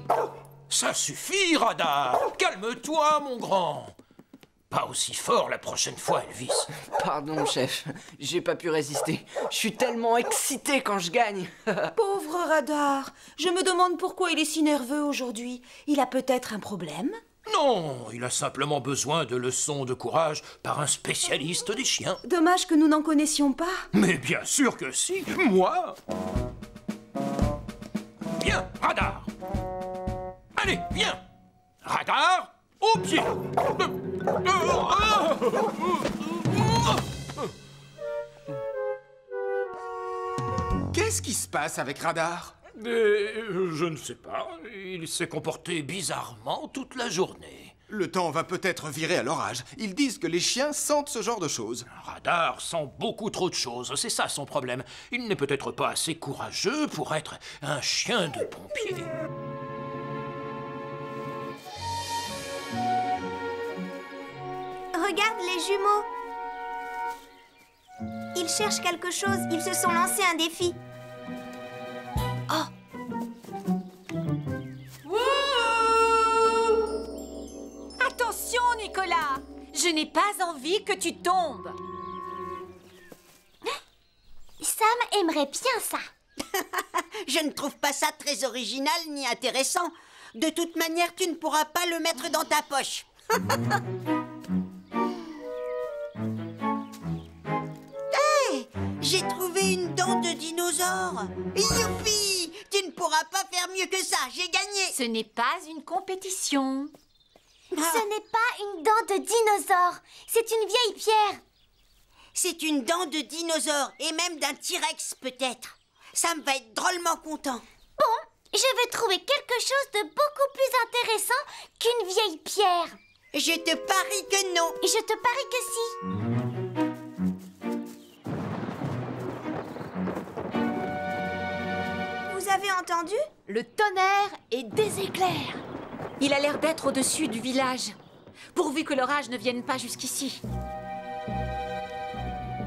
Ça suffit, Radar. Calme-toi, mon grand. Pas aussi fort la prochaine fois, Elvis. Pardon, chef. J'ai pas pu résister. Je suis tellement excité quand je gagne. Pauvre Radar. Je me demande pourquoi il est si nerveux aujourd'hui. Il a peut-être un problème? Non, il a simplement besoin de leçons de courage par un spécialiste des chiens. Dommage que nous n'en connaissions pas. Mais bien sûr que si, moi. Viens, Radar. Allez, viens. Radar, au pied. Qu'est-ce qui se passe avec Radar? Je ne sais pas. Il s'est comporté bizarrement toute la journée. Le temps va peut-être virer à l'orage. Ils disent que les chiens sentent ce genre de choses. Radar sent beaucoup trop de choses. C'est ça son problème. Il n'est peut-être pas assez courageux pour être un chien de pompier. Regarde les jumeaux. Ils cherchent quelque chose. Ils se sont lancés un défi. Oh! Attention, Nicolas! Je n'ai pas envie que tu tombes. Sam aimerait bien ça. Je ne trouve pas ça très original ni intéressant. De toute manière, tu ne pourras pas le mettre dans ta poche. Hey, j'ai trouvé une dent de dinosaure. Youpi! Tu ne pourras pas faire mieux que ça. J'ai gagné. Ce n'est pas une compétition. Ce n'est pas une dent de dinosaure. C'est une vieille pierre. C'est une dent de dinosaure et même d'un T-Rex peut-être. Sam va être drôlement content. Bon, je vais trouver quelque chose de beaucoup plus intéressant qu'une vieille pierre. Je te parie que non. Je te parie que si. Vous avez entendu? Le tonnerre et des éclairs. Il a l'air d'être au-dessus du village. Pourvu que l'orage ne vienne pas jusqu'ici.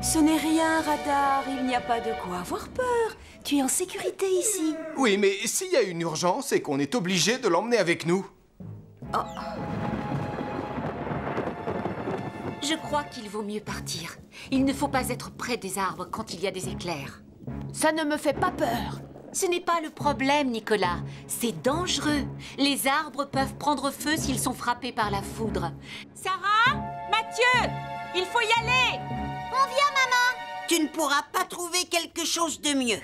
Ce n'est rien, Radar. Il n'y a pas de quoi avoir peur. Tu es en sécurité ici. Oui, mais s'il y a une urgence et qu'on est obligé de l'emmener avec nous. Oh. Je crois qu'il vaut mieux partir. Il ne faut pas être près des arbres quand il y a des éclairs. Ça ne me fait pas peur. Ce n'est pas le problème, Nicolas. C'est dangereux. Les arbres peuvent prendre feu s'ils sont frappés par la foudre. Sarah? Mathieu? Il faut y aller! On vient, maman! Tu ne pourras pas trouver quelque chose de mieux.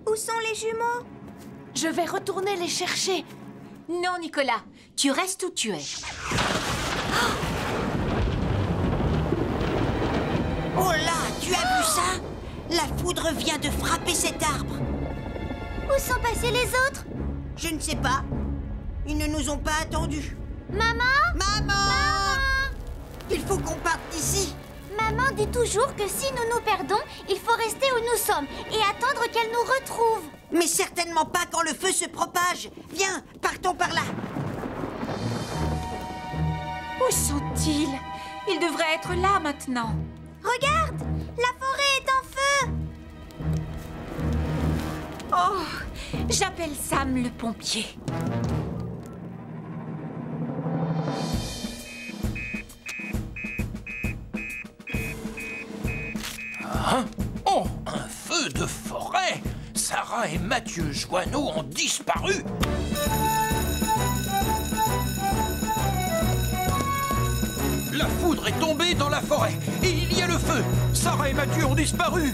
Où sont les jumeaux? Je vais retourner les chercher. Non, Nicolas, tu restes où tu es. Oh là, tu as vu ça? La foudre vient de frapper cet arbre. Où sont passés les autres? Je ne sais pas. Ils ne nous ont pas attendus. Maman? Maman! Il faut qu'on parte d'ici. Maman dit toujours que si nous nous perdons, il faut rester où nous sommes et attendre qu'elle nous retrouve. Mais certainement pas quand le feu se propage. Viens, partons par là. Où sont-ils? Ils devraient être là maintenant. Regarde! La forêt est en feu! Oh! J'appelle Sam le pompier. Hein? Oh, un feu de forêt! Sarah et Mathieu Joanneau ont disparu! La foudre est tombée dans la forêt et il y a le feu! Sarah et Mathieu ont disparu!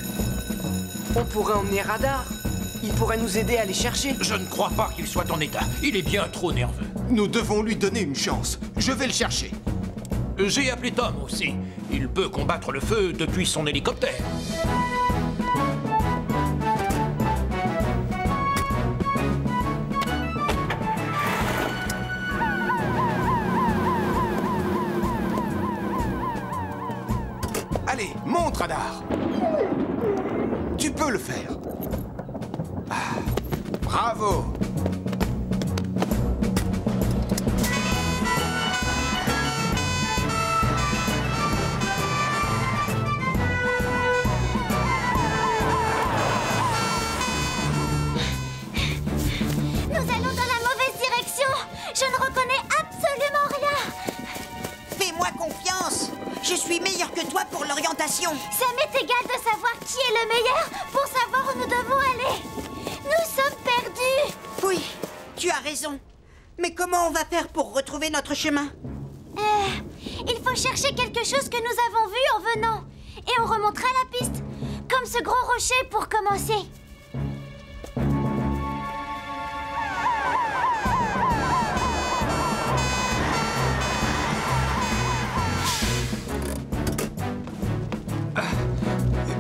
On pourrait emmener Radar. Il pourrait nous aider à les chercher. Je ne crois pas qu'il soit en état. Il est bien trop nerveux. Nous devons lui donner une chance. Je vais le chercher. J'ai appelé Tom aussi. Il peut combattre le feu depuis son hélicoptère. Allez, monte, Radar. Tu peux le faire. Ah, bravo. Je ne reconnais absolument rien. Fais-moi confiance. Je suis meilleur que toi pour l'orientation. Ça m'est égal de savoir qui est le meilleur pour savoir où nous devons aller. Nous sommes perdus. Oui, tu as raison. Mais comment on va faire pour retrouver notre chemin? faut chercher quelque chose que nous avons vu en venant. Et on remontera la piste. Comme ce gros rocher pour commencer.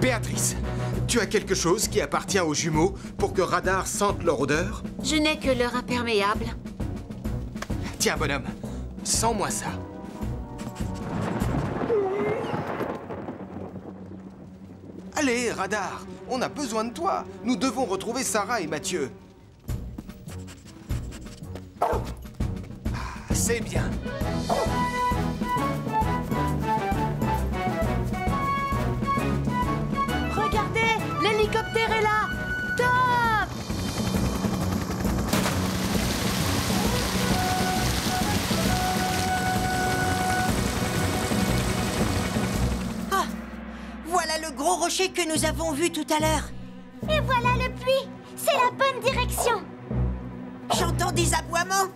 Béatrice, tu as quelque chose qui appartient aux jumeaux pour que Radar sente leur odeur? Je n'ai que leur imperméable. Tiens, bonhomme, sens-moi ça. Allez, Radar, on a besoin de toi. Nous devons retrouver Sarah et Mathieu. C'est bien. Regardez, l'hélicoptère est là. Top! Ah! Voilà le gros rocher que nous avons vu tout à l'heure. Et voilà le puits. C'est la bonne direction. J'entends des aboiements.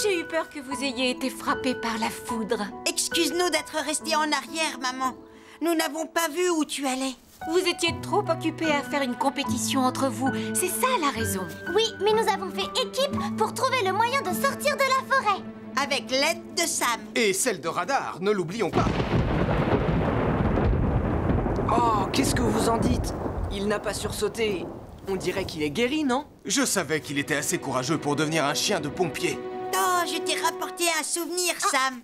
J'ai eu peur que vous ayez été frappé par la foudre. Excuse-nous d'être resté en arrière, maman. Nous n'avons pas vu où tu allais. Vous étiez trop occupés à faire une compétition entre vous. C'est ça la raison. Oui, mais nous avons fait équipe pour trouver le moyen de sortir de la forêt. Avec l'aide de Sam. Et celle de Radar, ne l'oublions pas. Oh, qu'est-ce que vous en dites? Il n'a pas sursauté. On dirait qu'il est guéri, non? Je savais qu'il était assez courageux pour devenir un chien de pompier. Oh, je t'ai rapporté un souvenir, Sam.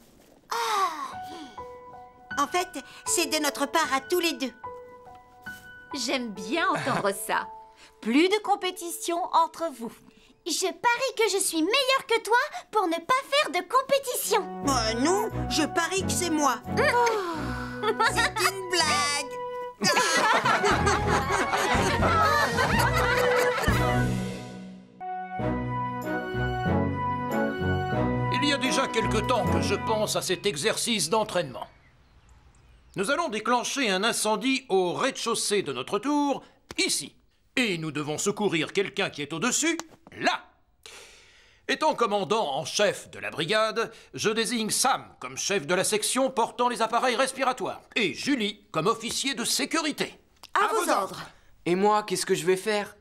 En fait, c'est de notre part à tous les deux. J'aime bien entendre ça. Plus de compétition entre vous. Je parie que je suis meilleure que toi pour ne pas faire de compétition. Non, je parie que c'est moi. C'est une blague. Il y a déjà quelque temps que je pense à cet exercice d'entraînement. Nous allons déclencher un incendie au rez-de-chaussée de notre tour, ici. Et nous devons secourir quelqu'un qui est au-dessus, là. Étant commandant en chef de la brigade, je désigne Sam comme chef de la section portant les appareils respiratoires et Julie comme officier de sécurité. À vos ordres. Et moi, qu'est-ce que je vais faire?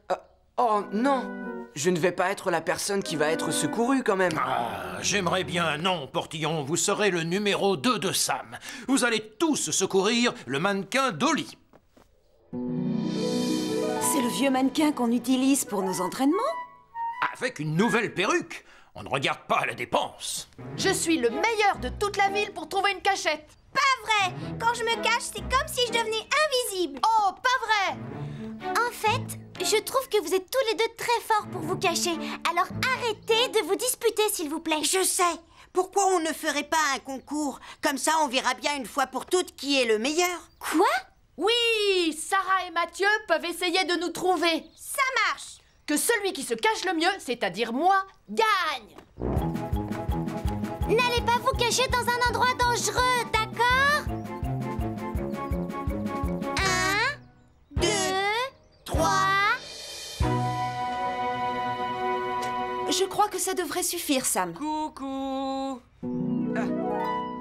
Oh non, je ne vais pas être la personne qui va être secourue quand même. Ah, j'aimerais bien, non, Portillon, vous serez le numéro 2 de Sam. Vous allez tous secourir le mannequin Dolly. C'est le vieux mannequin qu'on utilise pour nos entraînements? Avec une nouvelle perruque, on ne regarde pas la dépense. Je suis le meilleur de toute la ville pour trouver une cachette. Pas vrai! Quand je me cache, c'est comme si je devenais invisible. Oh, pas vrai! En fait, je trouve que vous êtes tous les deux très forts pour vous cacher. Alors arrêtez de vous disputer, s'il vous plaît. Je sais. Pourquoi on ne ferait pas un concours? Comme ça, on verra bien une fois pour toutes qui est le meilleur. Quoi? Oui, Sarah et Mathieu peuvent essayer de nous trouver. Ça marche. Que celui qui se cache le mieux, c'est-à-dire moi, gagne. N'allez pas vous cacher dans un endroit dangereux, d'accord? 1, 2, 3... Je crois que ça devrait suffire, Sam. Coucou.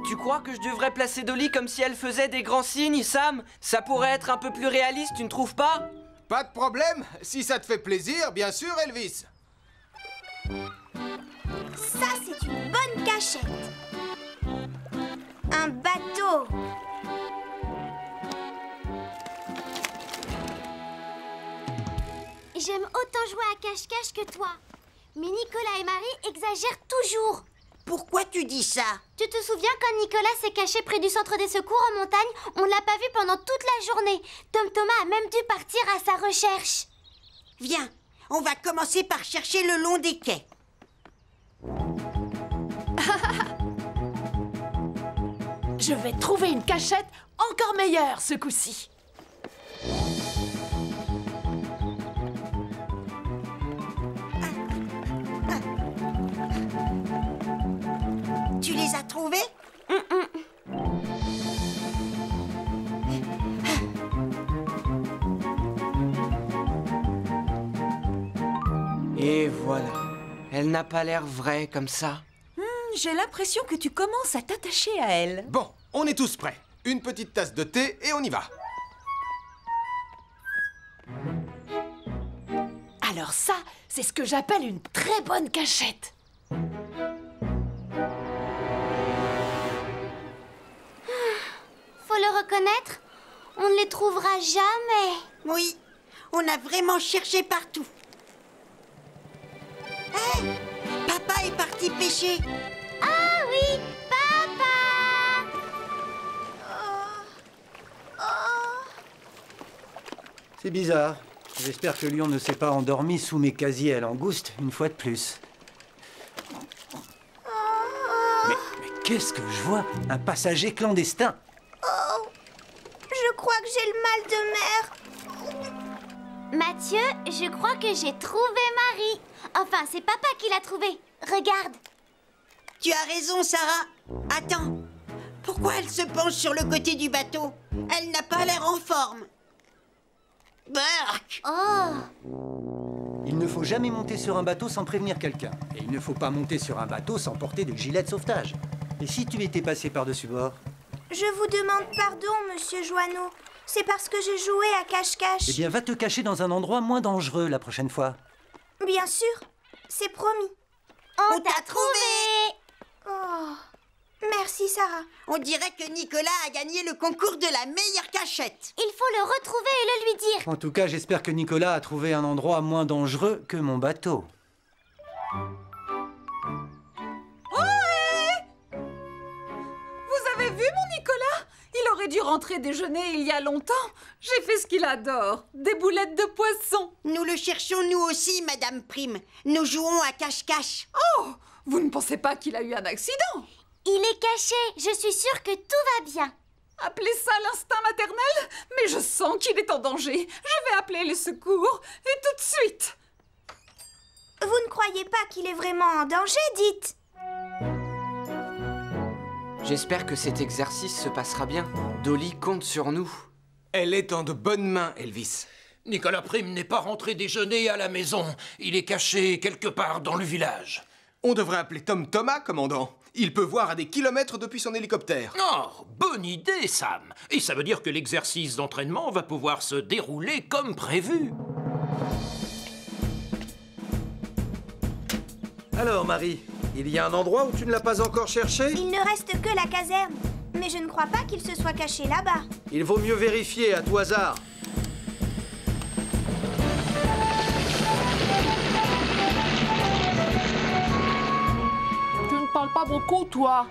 Tu crois que je devrais placer Dolly comme si elle faisait des grands signes, Sam? Ça pourrait être un peu plus réaliste, tu ne trouves pas? Pas de problème, si ça te fait plaisir, bien sûr, Elvis. Ça, c'est une bonne cachette. Un bateau. J'aime autant jouer à cache-cache que toi. Mais Nicolas et Marie exagèrent toujours. Pourquoi tu dis ça? Tu te souviens quand Nicolas s'est caché près du centre des secours en montagne? On l'a pas vu pendant toute la journée. Tom Thomas a même dû partir à sa recherche. Viens, on va commencer par chercher le long des quais. Je vais trouver une cachette encore meilleure ce coup-ci. Tu les as trouvés? Et voilà. Elle n'a pas l'air vraie comme ça. J'ai l'impression que tu commences à t'attacher à elle. Bon, on est tous prêts. Une petite tasse de thé et on y va. Alors ça, c'est ce que j'appelle une très bonne cachette. Faut le reconnaître, on ne les trouvera jamais. Oui, on a vraiment cherché partout. Hé, papa est parti pêcher. Ah oui, papa! C'est bizarre. J'espère que Lion ne s'est pas endormi sous mes casiers à langoustes une fois de plus. Mais qu'est-ce que je vois? Un passager clandestin. Oh, je crois que j'ai le mal de mer. Mathieu, je crois que j'ai trouvé Marie. Enfin, c'est papa qui l'a trouvée. Regarde. Tu as raison, Sarah. Attends, pourquoi elle se penche sur le côté du bateau? Elle n'a pas l'air en forme. Berk! Oh! Il ne faut jamais monter sur un bateau sans prévenir quelqu'un. Et il ne faut pas monter sur un bateau sans porter de gilet de sauvetage. Et si tu étais passé par-dessus bord? Je vous demande pardon, monsieur Joanneau. C'est parce que je jouais à cache-cache. Eh bien, va te cacher dans un endroit moins dangereux la prochaine fois. Bien sûr, c'est promis. On t'a trouvé! Oh, merci, Sarah. On dirait que Nicolas a gagné le concours de la meilleure cachette. Il faut le retrouver et le lui dire. En tout cas, j'espère que Nicolas a trouvé un endroit moins dangereux que mon bateau. Vous avez vu mon Nicolas? Il aurait dû rentrer déjeuner il y a longtemps. J'ai fait ce qu'il adore, des boulettes de poisson. Nous le cherchons nous aussi, Madame Prime. Nous jouons à cache-cache. Oh, vous ne pensez pas qu'il a eu un accident? Il est caché. Je suis sûre que tout va bien. Appelez ça l'instinct maternel? Mais je sens qu'il est en danger. Je vais appeler les secours, et tout de suite. Vous ne croyez pas qu'il est vraiment en danger, dites? J'espère que cet exercice se passera bien. Dolly compte sur nous. Elle est en de bonnes mains, Elvis. Nicolas Prime n'est pas rentré déjeuner à la maison. Il est caché quelque part dans le village. On devrait appeler Tom Thomas, commandant. Il peut voir à des kilomètres depuis son hélicoptère. Oh, bonne idée, Sam. Et ça veut dire que l'exercice d'entraînement va pouvoir se dérouler comme prévu. Alors, Marie, il y a un endroit où tu ne l'as pas encore cherché? Il ne reste que la caserne. Mais je ne crois pas qu'il se soit caché là-bas. Il vaut mieux vérifier à tout hasard. Tu ne parles pas beaucoup, toi.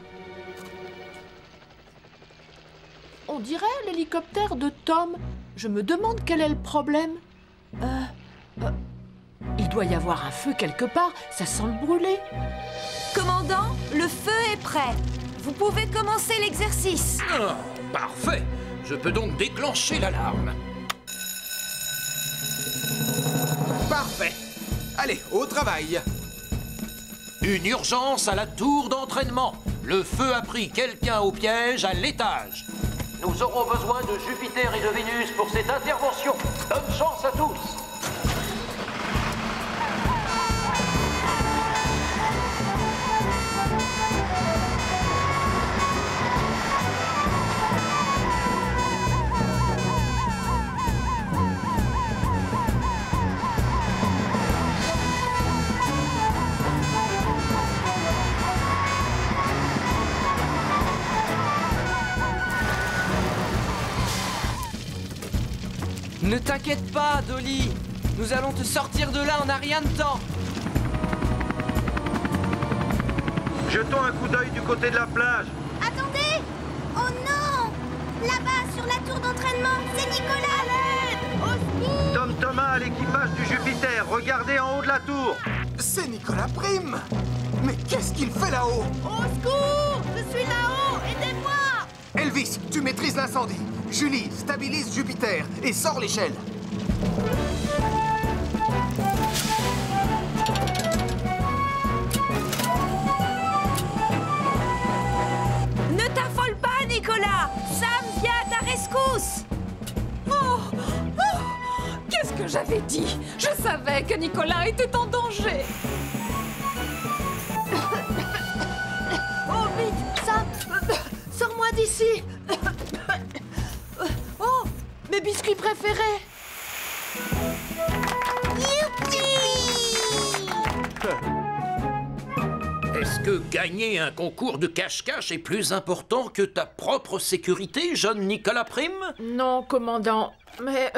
On dirait l'hélicoptère de Tom. Je me demande quel est le problème. Il doit y avoir un feu quelque part. Ça sent le brûler. Commandant, le feu est prêt. Vous pouvez commencer l'exercice. Oh, parfait. Je peux donc déclencher l'alarme. Parfait. Allez, au travail. Une urgence à la tour d'entraînement. Le feu a pris quelqu'un au piège à l'étage. Nous aurons besoin de Jupiter et de Vénus pour cette intervention. Bonne chance à tous. Ne t'inquiète pas, Dolly. Nous allons te sortir de là en un rien de temps. Jetons un coup d'œil du côté de la plage. Attendez! Oh non! Là-bas, sur la tour d'entraînement, c'est Nicolas! Au secours! Tom Thomas à l'équipage du Jupiter. Regardez en haut de la tour. C'est Nicolas Prime! Mais qu'est-ce qu'il fait là-haut? Au secours! Je suis là-haut! Aidez-moi! Elvis, tu maîtrises l'incendie. Julie, stabilise Jupiter et sors l'échelle. Ne t'affole pas, Nicolas. Sam vient à ta rescousse. Qu'est-ce que j'avais dit. Je savais que Nicolas était en danger. Oh, vite, Sam, sors-moi d'ici. Oh, mes biscuits préférés. Est-ce que gagner un concours de cache-cache est plus important que ta propre sécurité, jeune Nicolas Prime? Non, commandant, mais...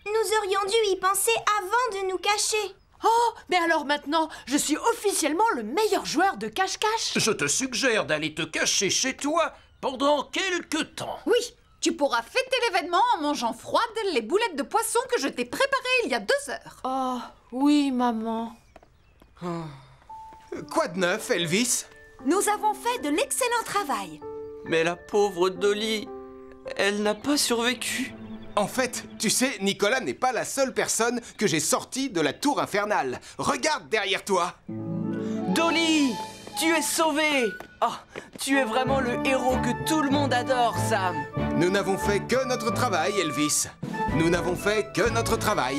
Nous aurions dû y penser avant de nous cacher. Oh, mais alors maintenant, je suis officiellement le meilleur joueur de cache-cache. Je te suggère d'aller te cacher chez toi pendant quelque temps. Oui, tu pourras fêter l'événement en mangeant froides les boulettes de poisson que je t'ai préparées il y a 2 heures. Oh, oui, maman. Quoi de neuf, Elvis? Nous avons fait de l'excellent travail. Mais la pauvre Dolly, elle n'a pas survécu. En fait, tu sais, Nicolas n'est pas la seule personne que j'ai sortie de la tour infernale. Regarde derrière toi. Dolly, tu es sauvée. Oh, tu es vraiment le héros que tout le monde adore, Sam. Nous n'avons fait que notre travail, Elvis. Nous n'avons fait que notre travail.